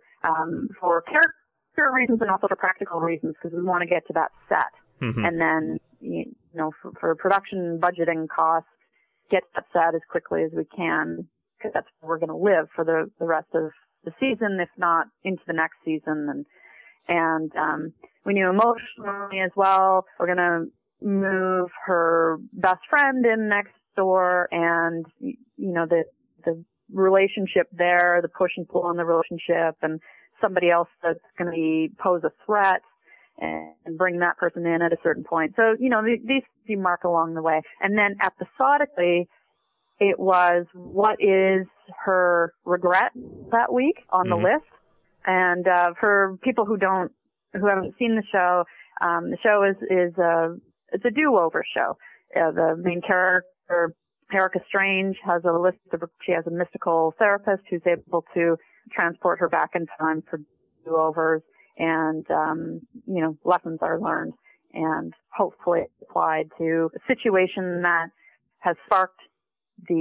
for character reasons and also for practical reasons, because we want to get to that set. Mm-hmm. And then, for production budgeting costs, get that set as quickly as we can, because that's where we're going to live for the rest of the season, if not into the next season. And we knew emotionally as well, we're going to move her best friend in next door, and, the relationship there, the push and pull in the relationship, and somebody else that's going to pose a threat, and bring that person in at a certain point. So, these you mark along the way. And then episodically, it was, what is her regret that week on the list? And for people who haven't seen the show is it's a do-over show. The main character, Erica Strange, she has a mystical therapist who's able to transport her back in time for do-overs, and lessons are learned and hopefully applied to a situation that has sparked is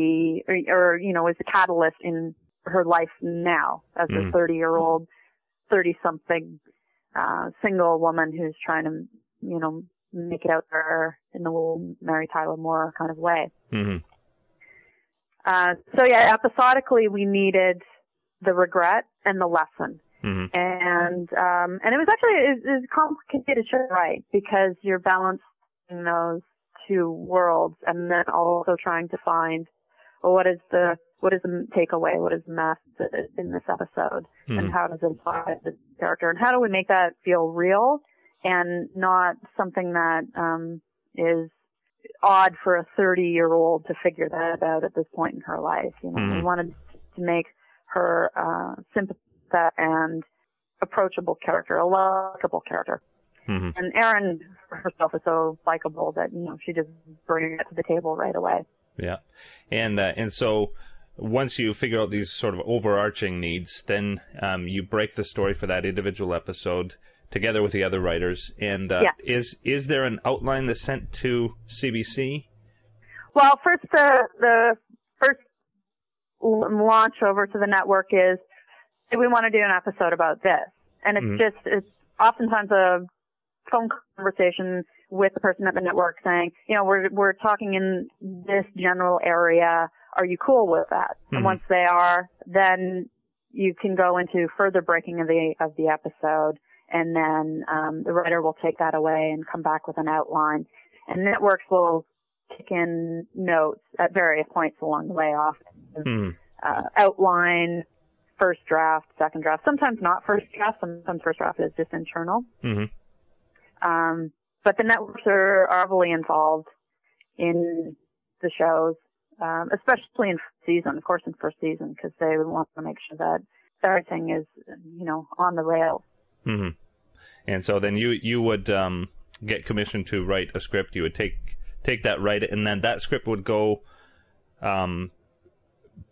the catalyst in her life now as a 30-something single woman who's trying to, make it out there in the old Mary Tyler Moore kind of way. Mm-hmm. So yeah, episodically we needed the regret and the lesson. Mm-hmm. And it was actually it was complicated show, right? Because you're balancing those two worlds, and then also trying to find, well, what is the takeaway? What is the message in this episode? Mm-hmm. And how does it apply to the character? And how do we make that feel real and not something that is odd for a 30-year-old to figure that out at this point in her life? Mm-hmm. We wanted to make her sympathetic and approachable character, a likable character. Mm-hmm. And Erin herself is so likable that, she just brings it to the table right away. Yeah. And so once you figure out these sort of overarching needs, then you break the story for that individual episode together with the other writers. And is there an outline that's sent to CBC? Well, first, the first launch over to the network is, we want to do an episode about this. And it's oftentimes a phone conversation with the person at the network saying, we're talking in this general area. are you cool with that? Mm-hmm. And once they are, then you can go into further breaking of the episode, and then the writer will take that away and come back with an outline. And networks will kick in notes at various points along the way, often outline, first draft, second draft. Sometimes not first draft. Sometimes first draft is just internal. Mm-hmm. But the networks are heavily involved in the shows, especially in season, of course, in first season, because they want to make sure that everything is, on the rails. Mm-hmm. And so then you would get commissioned to write a script. You would take that, write it, and then that script would go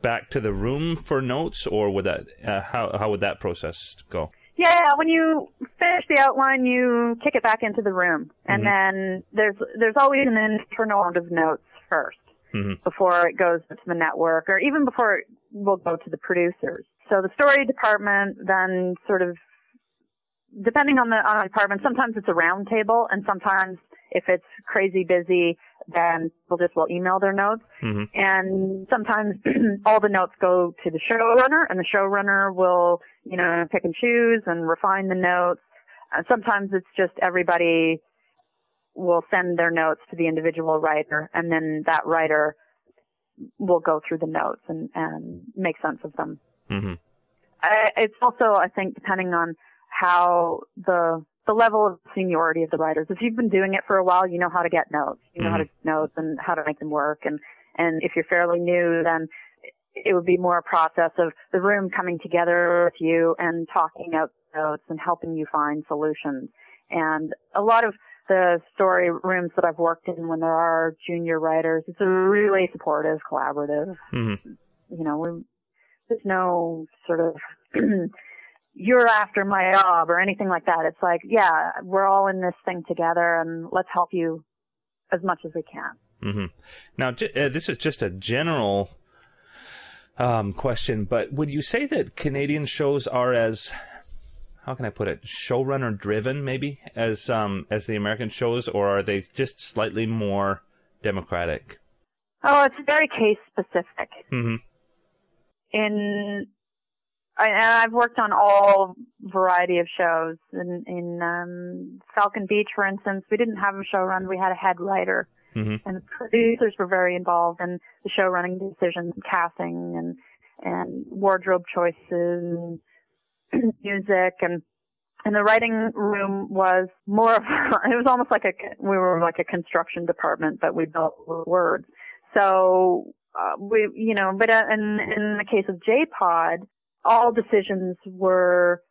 back to the room for notes, or would that how would that process go? Yeah, when you finish the outline, you kick it back into the room, and then there's always an internal round of notes first before it goes to the network, or even before it will go to the producers. So the story department then sort of, depending on the department, sometimes it's a round table, and sometimes if it's crazy busy, then people just will email their notes. And sometimes all the notes go to the showrunner, and the showrunner will, pick and choose and refine the notes. Sometimes it's just everybody will send their notes to the individual writer, and then that writer will go through the notes and make sense of them. It's also, I think, depending on how the level of seniority of the writers. If you've been doing it for a while, you know how to get notes. You know how to get notes and how to make them work. And if you're fairly new, then it would be more a process of the room coming together with you and talking out notes and helping you find solutions. And a lot of the story rooms that I've worked in when there are junior writers, it's a really supportive, collaborative. There's no sort of you're after my job or anything like that. It's like, yeah, we're all in this thing together, and let's help you as much as we can. Now, this is just a general question, but would you say that Canadian shows are as, how can I put it, showrunner driven maybe as the American shows, or are they just slightly more democratic? Oh, it's very case specific. I've worked on all variety of shows. In Falcon Beach, for instance, we didn't have a showrunner. We had a head writer. And the producers were very involved in the show running decisions, casting, and wardrobe choices, and music, and the writing room was more of, it was almost like we were like a construction department, but we built words. So, but in the case of J-Pod, all decisions were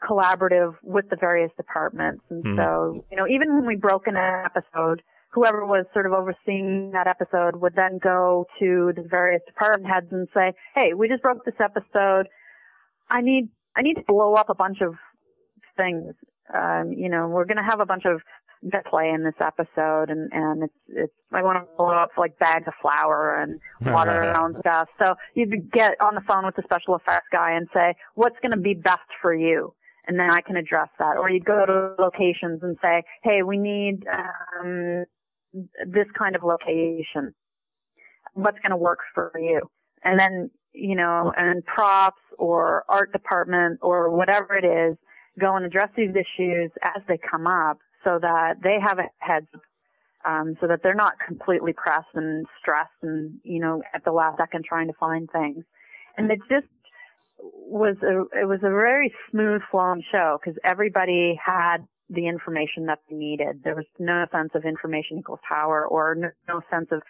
collaborative with the various departments. And so, even when we broke an episode, whoever was sort of overseeing that episode would then go to the various department heads and say, hey, we just broke this episode. I need to blow up a bunch of things. We're going to have a bunch of play in this episode, and it's I want to blow up like bags of flour and water around stuff. So you get on the phone with the special effects guy and say, what's going to be best for you? And then I can address that. Or you'd go to locations and say, hey, we need this kind of location. What's going to work for you? And then, and props or art department or whatever it is, go and address these issues as they come up so that they have a heads up, so that they're not completely pressed and stressed and, at the last second trying to find things. And it just was a very smooth flowing show because everybody had the information that they needed. There was no sense of information equals power or no sense of,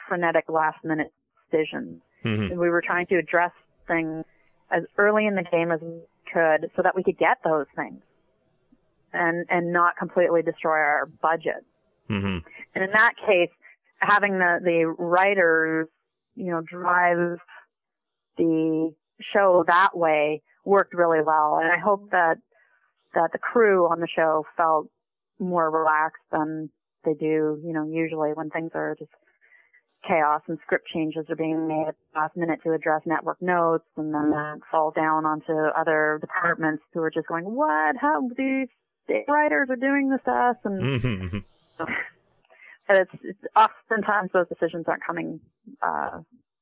frenetic last minute decisions. And we were trying to address things as early in the game as we could so that we could get those things and not completely destroy our budget. And in that case, having the writers, drive the show that way worked really well. And I hope that the crew on the show felt more relaxed than they do, usually when things are just chaos and script changes are being made at the last minute to address network notes, and then that fall down onto other departments who are just going, what? How these writers are doing this to us? And it's oftentimes those decisions aren't coming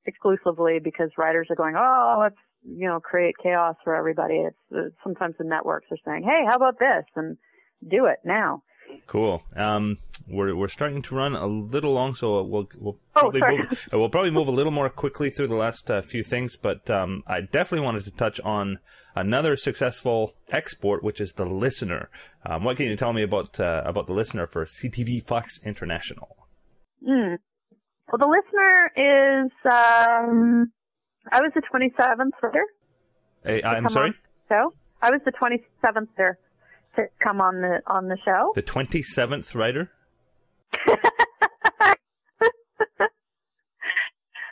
exclusively because writers are going, oh, let's, create chaos for everybody. It's sometimes the networks are saying, hey, how about this? And do it now. Cool. We're starting to run a little long, so we'll probably move a little more quickly through the last few things. But I definitely wanted to touch on another successful export, which is The Listener. What can you tell me about The Listener for CTV Fox International? Well, The Listener is I was the 27th writer. I'm sorry. So I was the 27th writer to come on the show. The 27th writer?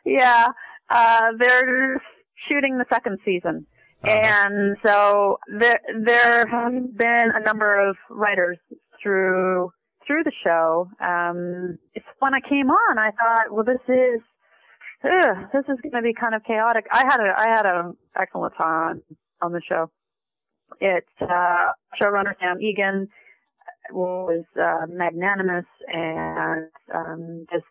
Yeah. They're shooting the second season. And so there have been a number of writers through the show. When I came on, I thought, well, this is going to be kind of chaotic. I had a excellent time on the show. It's showrunner Sam Egan was magnanimous and just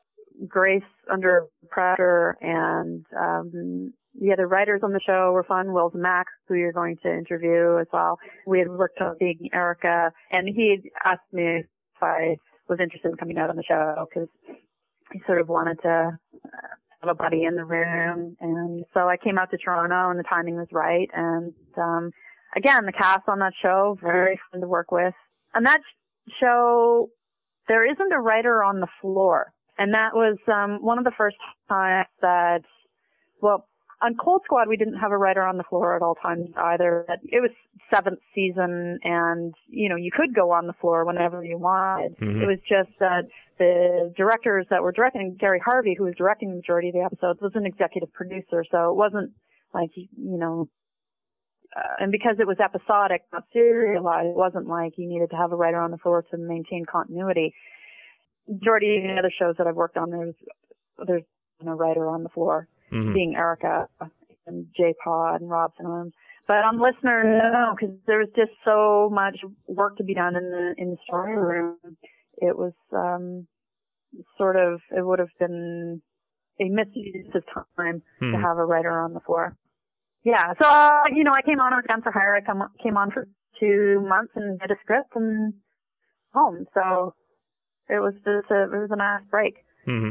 grace under pressure, and the other writers on the show were fun. Will's Mac, who you're going to interview as well. We had worked on being Erica, and he asked me if I was interested in coming out on the show because he sort of wanted to have a buddy in the room. And so I came out to Toronto, and the timing was right. And again, the cast on that show, very fun to work with. On that show, there isn't a writer on the floor. And that was one of the first times that, well, on Cold Squad, we didn't have a writer on the floor at all times either. It was 7th season, and, you could go on the floor whenever you wanted. Mm-hmm. It was just that the directors that were directing, Gary Harvey, who was directing the majority of the episodes, was an executive producer. So it wasn't like, and because it was episodic, not serialized, it wasn't like you needed to have a writer on the floor to maintain continuity. Majority of the other shows that I've worked on, there's no writer on the floor, being Erica and J-Pod and Robson. But on Listener, no, because there was just so much work to be done in the story room. It was it would have been a misuse of time to have a writer on the floor. Yeah, so, I came on, I was down for hire. I came on for 2 months and did a script and home. So it was a nice break. Mm-hmm.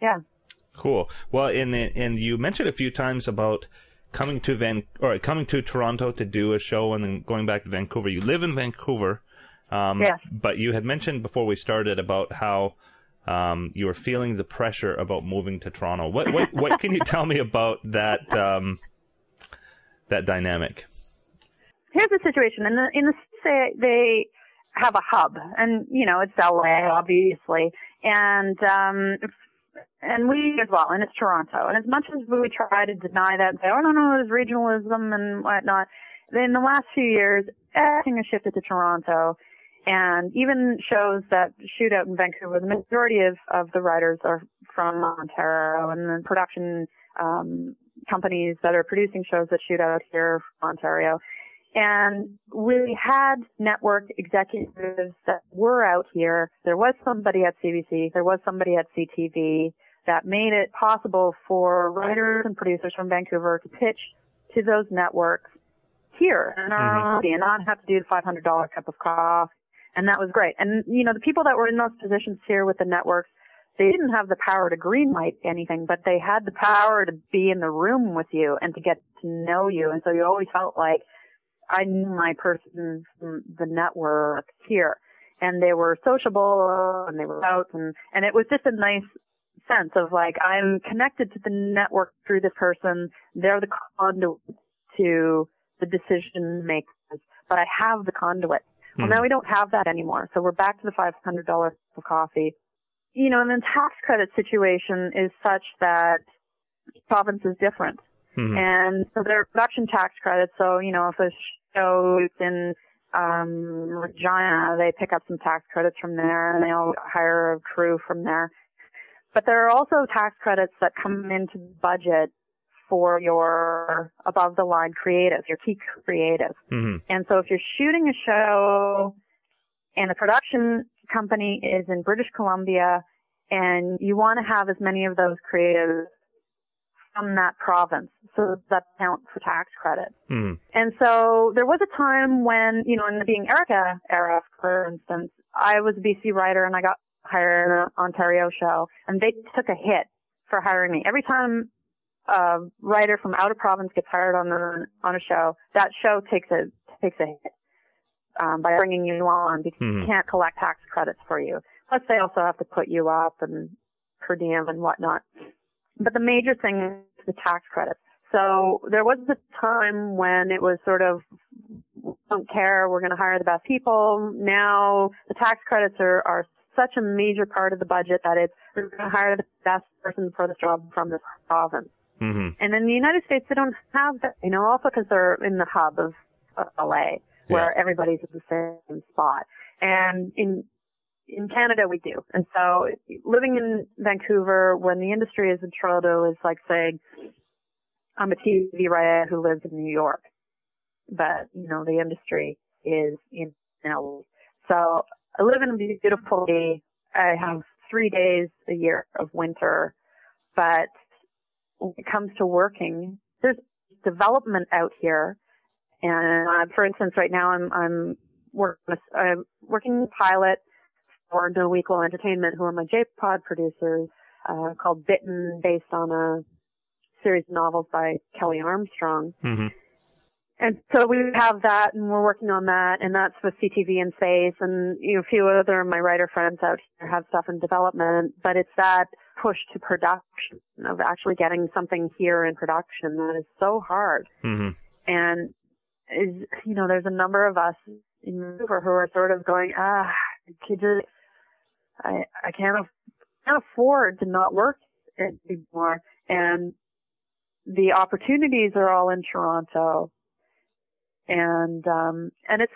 Yeah. Cool. Well, and you mentioned a few times about coming to Toronto to do a show and then going back to Vancouver. You live in Vancouver. Yes. But you had mentioned before we started about how you were feeling the pressure about moving to Toronto. What can you tell me about that that dynamic? Here's the situation. In the city, they have a hub, and it's LA, obviously, and we as well, and it's Toronto. And as much as we try to deny that and say, oh no, there's regionalism and whatnot, in the last few years, everything has shifted to Toronto. And even shows that shoot out in Vancouver, the majority of the writers are from Ontario, and the production companies that are producing shows that shoot out here from Ontario. And we had network executives that were out here. There was somebody at CBC, there was somebody at CTV that made it possible for writers and producers from Vancouver to pitch to those networks here in our city and not have to do the $500 cup of coffee. And that was great. And, the people that were in those positions here with the networks, they didn't have the power to greenlight anything, but they had the power to be in the room with you and to get to know you. And so you always felt like I knew my person from the network here. And they were sociable and they were out. And it was just a nice sense of like, I'm connected to the network through this person. They're the conduit to the decision makers, but I have the conduit. Well, now we don't have that anymore. So we're back to the $500 of coffee. And the tax credit situation is such that each province is different. And so there are production tax credits. So, if a show is in Regina, they pick up some tax credits from there and they'll hire a crew from there. But there are also tax credits that come into the budget for your above-the-line creative, your key creative. And so if you're shooting a show and the production company is in British Columbia and you want to have as many of those creatives from that province, so that counts for tax credits. Mm. And so there was a time when, you know, in the Being Erica era, for instance, I was a BC writer and I got hired in an Ontario show, and they took a hit for hiring me. Every time a writer from out of province gets hired on a show, that show takes a hit by bringing you on, because you can't collect tax credits for you. Plus, they also have to put you up and per diem and whatnot. But the major thing is the tax credits. So there was a time when it was sort of, don't care, we're going to hire the best people. Now the tax credits are such a major part of the budget that we're going to hire the best person for this job from this province. Mm-hmm. And in the United States, they don't have that, you know, also because they're in the hub of LA, where everybody's at the same spot. And in Canada, we do. And so living in Vancouver, when the industry is in Toronto, is like saying, I'm a TV writer who lives in New York, but, you know, the industry is in LA. So I live in a beautiful day. I have 3 days a year of winter, but when it comes to working, there's development out here. And for instance, right now I'm working pilot for No Equal Entertainment, who are my J-Pod producers, called Bitten, based on a series of novels by Kelly Armstrong. Mm-hmm. And so we have that, and we're working on that, and that's with CTV and Faith, and, you know, a few other of my writer friends out here have stuff in development, but it's that push to production of actually getting something here in production that is so hard. Mm-hmm. And, you know, there's a number of us in Vancouver who are sort of going, I can't afford to not work anymore. And the opportunities are all in Toronto. And it's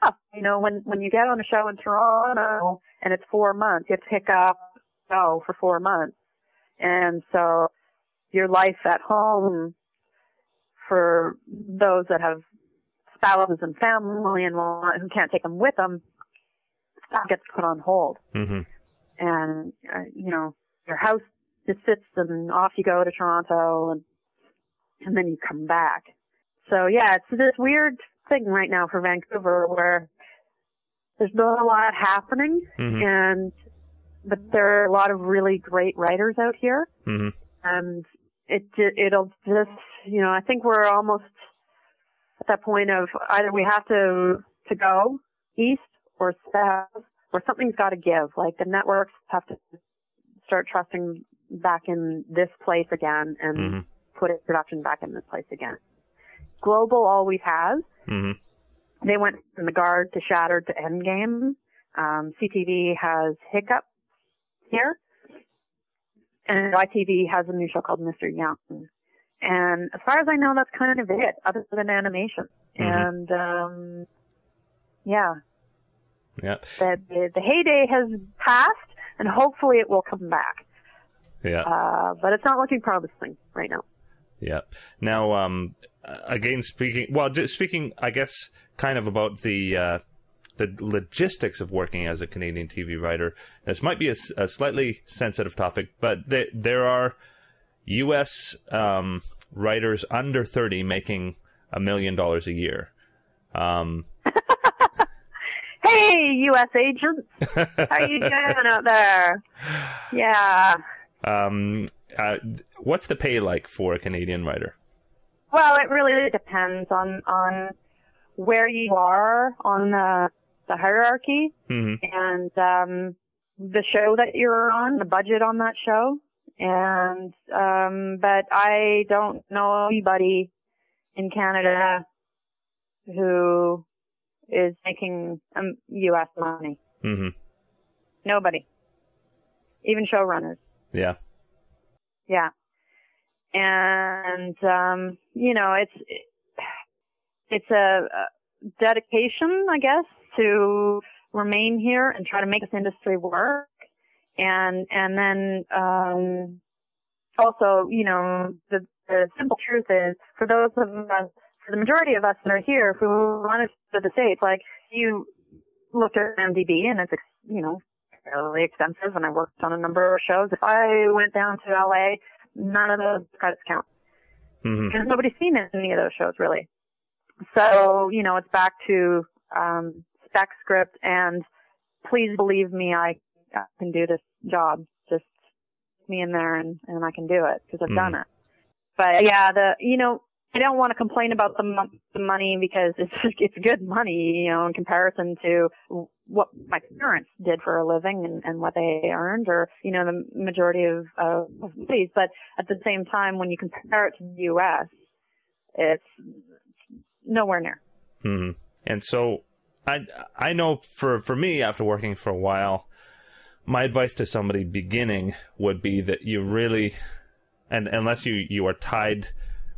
tough, you know, when you get on a show in Toronto and it's 4 months, you have to pick up a show for 4 months. And so your life at home, for those that have spouses and family and who can't take them with them, that gets put on hold. Mm-hmm. And, you know, your house just sits and off you go to Toronto, and then you come back. So yeah, it's this weird thing right now for Vancouver where there's not a lot happening, but there are a lot of really great writers out here. Mm-hmm. And it'll just, you know, I think we're almost at that point of either we have to go east or south, or something's got to give. Like the networks have to start trusting back in this place again and put production back in this place again. Global always has. Mm-hmm. They went from The Guard to Shattered to Endgame. CTV has Hiccup here. And ITV has a new show called Mr. Young. And as far as I know, that's kind of it, other than animation. Mm-hmm. And, yeah. Yep. The heyday has passed, and hopefully it will come back. Yeah. But it's not looking promising right now. Yeah. Now, again, speaking, I guess, kind of about the logistics of working as a Canadian TV writer. This might be a slightly sensitive topic, but there are U.S. Writers under 30 making $1 million a year. Hey, U.S. agents, how you doing out there? Yeah. What's the pay like for a Canadian writer? Well, it really depends on where you are on the hierarchy, and the show that you're on, the budget on that show. And but I don't know anybody in Canada who is making U.S. money. Mm-hmm. Nobody. Even showrunners. Yeah. Yeah. And, you know, it's a dedication, I guess, to remain here and try to make this industry work. And then, also, you know, the simple truth is, for those of us, for the majority of us that are here, if we wanted to the States, like, you look at MDB and it's, you know, fairly expensive, and I worked on a number of shows. If I went down to LA, none of those credits count. Mm-hmm. Because nobody's seen any of those shows, really. So, it's back to spec script, and please believe me, I can do this job. Just put me in there and I can do it because I've done it. But yeah, I don't want to complain about the money because it's good money, in comparison to what my parents did for a living and what they earned, or the majority of movies. But at the same time, when you compare it to the U.S., it's nowhere near. Mm-hmm. And so I know for me, after working for a while, my advice to somebody beginning would be that you really, and unless you are tied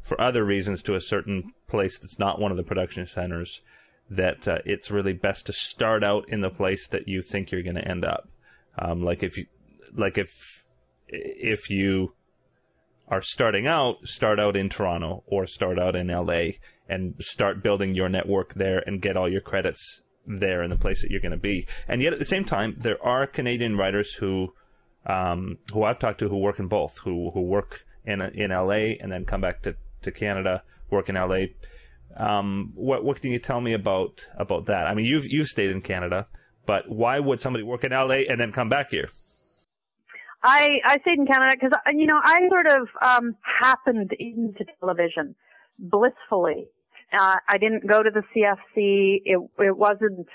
for other reasons to a certain place that's not one of the production centers, that it's really best to start out in the place that you think you're going to end up. If you are start out in Toronto or start out in LA and start building your network there and get all your credits there in the place that you're going to be. And yet at the same time, there are Canadian writers who I've talked to who work in both, who work in LA and then come back to Canada, work in LA. What can you tell me about that? I mean, you've stayed in Canada, but why would somebody work in LA and then come back here? I stayed in Canada because I sort of happened into television blissfully. I didn't go to the CFC. It wasn't.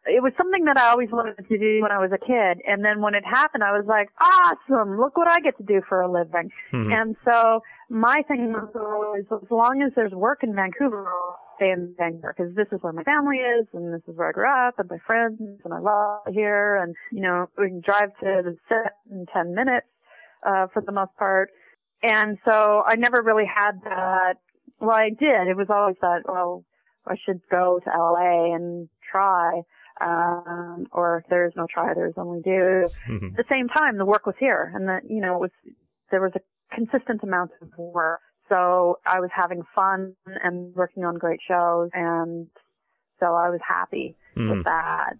It was something that I always wanted to do when I was a kid. And then when it happened, I was like, awesome, look what I get to do for a living. Mm-hmm. And so my thing was always, as long as there's work in Vancouver, I'll stay in Vancouver, because this is where my family is, and this is where I grew up, and my friends, and I love it here. And, we can drive to the set in 10 minutes, for the most part. And so I never really had that. Well, I did. It was always that, I should go to LA and try. Or if there's no try, there's only do. Mm-hmm. At the same time, the work was here, and there was a consistent amount of work. So I was having fun and working on great shows, and so I was happy with that.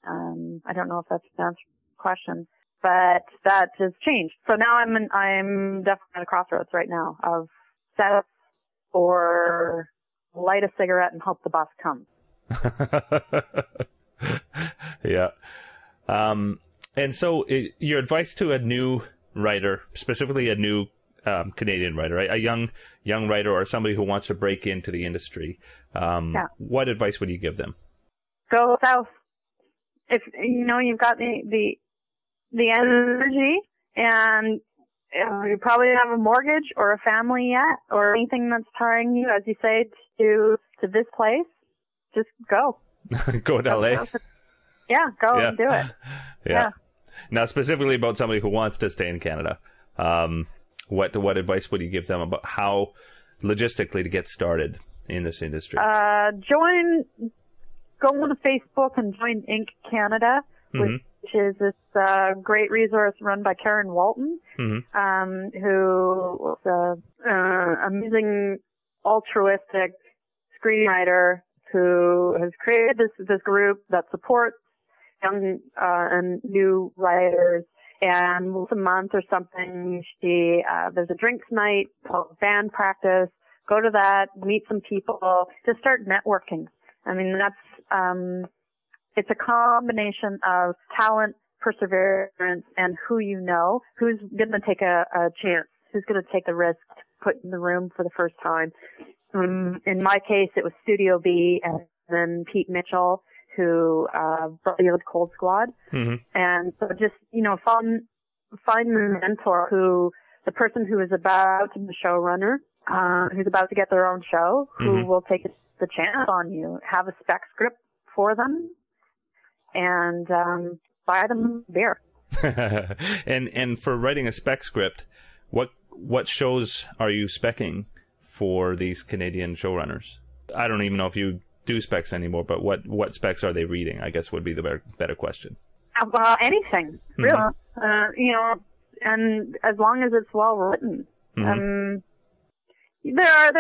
I don't know if that's the question, but that has changed. So now I'm definitely at a crossroads right now of set or light a cigarette and hope the bus comes. Yeah. And so your advice to a new writer, specifically a new Canadian writer, right? A young writer or somebody who wants to break into the industry, what advice would you give them? Go south. If you've got the energy, and you probably don't have a mortgage or a family yet, or anything that's tying you, as you say, to this place, just go. Go to LA. Yeah, go and do it. Yeah. Now, specifically about somebody who wants to stay in Canada, what advice would you give them about how logistically to get started in this industry? Go on Facebook and join Inc. Canada, which is this great resource run by Karen Walton, who was an amazing, altruistic screenwriter who has created this group that supports young and new writers. And once a month or something, there's a drinks night called band practice. Go to that, meet some people, just start networking. I mean, it's a combination of talent, perseverance, and who's going to take a chance, who's going to take the risk to put in the room for the first time. In my case, it was Studio B and then Pete Mitchell, who brought the Cold Squad. And so just, find the mentor the person who is about to be a showrunner, who's about to get their own show, who will take the chance on you, have a spec script for them, and buy them beer. And for writing a spec script, what shows are you speccing for these Canadian showrunners? I don't even know if you do specs anymore, but what specs are they reading, I guess, would be the better question. Anything, really. And as long as it's well written. There are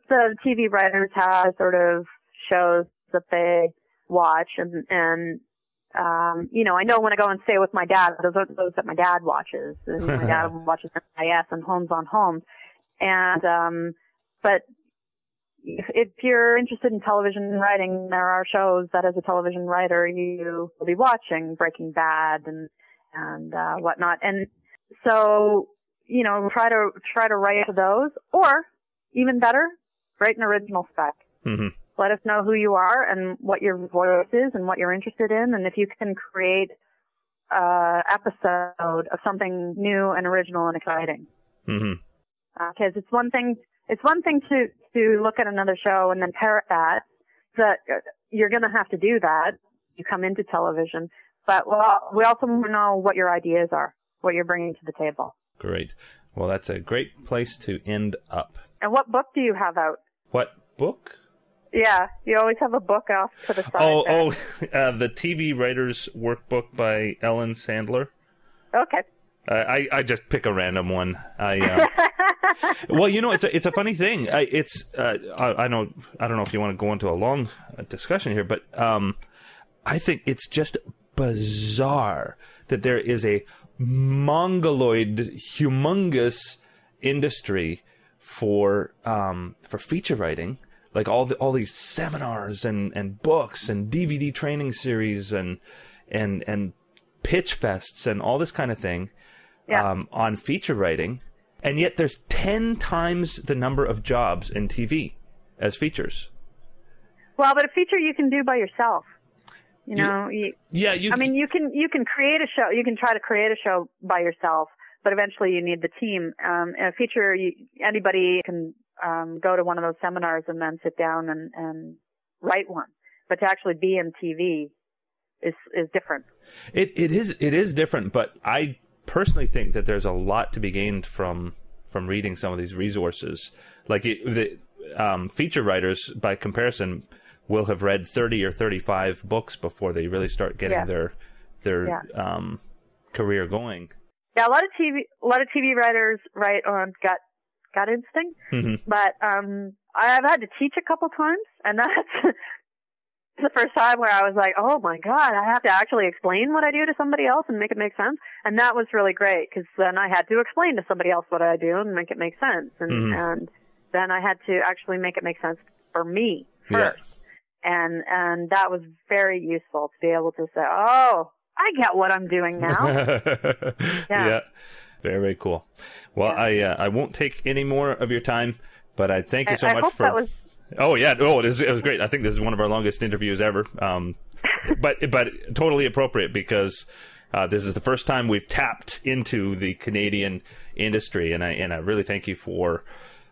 the TV writers have sort of shows that they watch, and You know, I know when I go and stay with my dad, those are those that my dad watches. And my dad watches NCIS and Homes on Homes. And, but if you're interested in television writing, there are shows that as a television writer you will be watching, Breaking Bad and whatnot. And so, you know, try to write to those, or even better, write an original spec. Mm-hmm. Let us know who you are and what your voice is and what you're interested in, and if you can create an episode of something new and original and exciting. Mm-hmm. Because it's one thing to look at another show and then parrot that you're going to have to do that. You come into television, but we also want to know what your ideas are, what you're bringing to the table. Great. Well, that's a great place to end up. And what book do you have out? What book? Yeah, you always have a book off to the side. The TV Writers Workbook by Ellen Sandler. Okay. I just pick a random one. Well, you know, it's a funny thing. I don't know if you want to go into a long discussion here, but I think it's just bizarre that there is a mongoloid, humongous industry for feature writing. Like all these seminars and books and DVD training series and pitch fests and all this kind of thing, on feature writing, and yet there's 10 times the number of jobs in TV as features. Well, but a feature you can do by yourself. You know, you can create a show. You can try to create a show by yourself, but eventually you need the team. A feature, anybody can go to one of those seminars and then sit down and write one. But to actually be in TV is different. It is different, but I personally think that there's a lot to be gained from reading some of these resources. Like the feature writers, by comparison, will have read 30 or 35 books before they really start getting their career going. Yeah, a lot of TV writers write on gut instinct, but I've had to teach a couple times, and that's the first time where I was like, oh my God, I have to actually explain what I do to somebody else and make it make sense. And that was really great, because then I had to explain to somebody else what I do and make it make sense. And then I had to actually make it make sense for me first. Yeah. And that was very useful to be able to say, oh, I get what I'm doing now. Yeah. Very, very cool. Well, I won't take any more of your time, but I thank you so much for... Oh, yeah. Oh, it was great. I think this is one of our longest interviews ever. But totally appropriate, because this is the first time we've tapped into the Canadian industry, and I really thank you for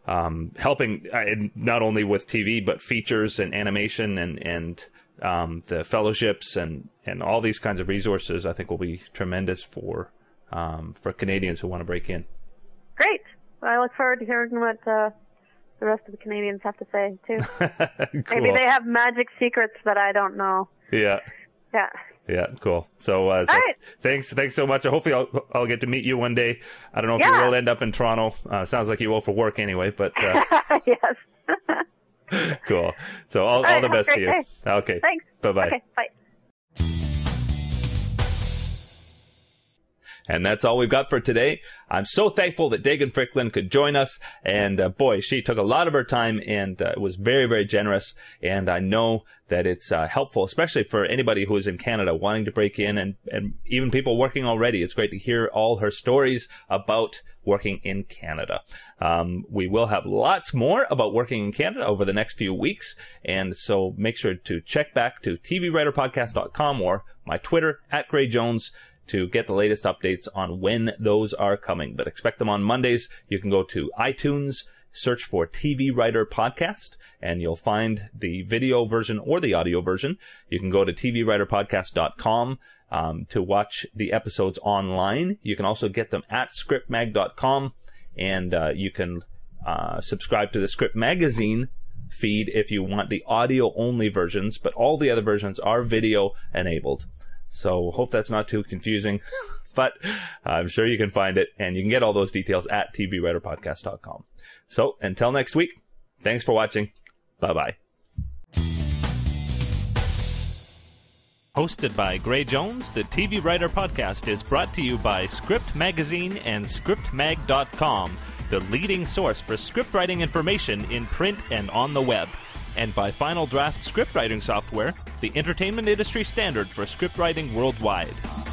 helping not only with TV but features and animation and the fellowships and all these kinds of resources. I think will be tremendous for Canadians who want to break in. Great. Well, I look forward to hearing what the rest of the Canadians have to say too. Cool. Maybe they have magic secrets that I don't know. Yeah. Cool. So, all right. Thanks so much. Hopefully I'll get to meet you one day. I don't know if you will end up in Toronto. Sounds like you will for work anyway, but yes. Cool. So all the best to you. Day. Okay. Thanks. Bye-bye. Okay, bye. And that's all we've got for today. I'm so thankful that Daegan Fryklind could join us. And boy, she took a lot of her time and was very, very generous. And I know that it's helpful, especially for anybody who is in Canada wanting to break in, and even people working already. It's great to hear all her stories about working in Canada. We will have lots more about working in Canada over the next few weeks. And so make sure to check back to tvwriterpodcast.com or my Twitter @GrayJones to get the latest updates on when those are coming. But expect them on Mondays. You can go to iTunes, search for TV Writer Podcast, and you'll find the video version or the audio version. You can go to tvwriterpodcast.com to watch the episodes online. You can also get them at scriptmag.com, and you can subscribe to the Script Magazine feed if you want the audio-only versions, but all the other versions are video-enabled. So hope that's not too confusing, but I'm sure you can find it, and you can get all those details at tvwriterpodcast.com. So until next week, thanks for watching. Bye-bye. Hosted by Gray Jones, the TV Writer Podcast is brought to you by Script Magazine and ScriptMag.com, the leading source for scriptwriting information in print and on the web. And by Final Draft scriptwriting software, the entertainment industry standard for scriptwriting worldwide.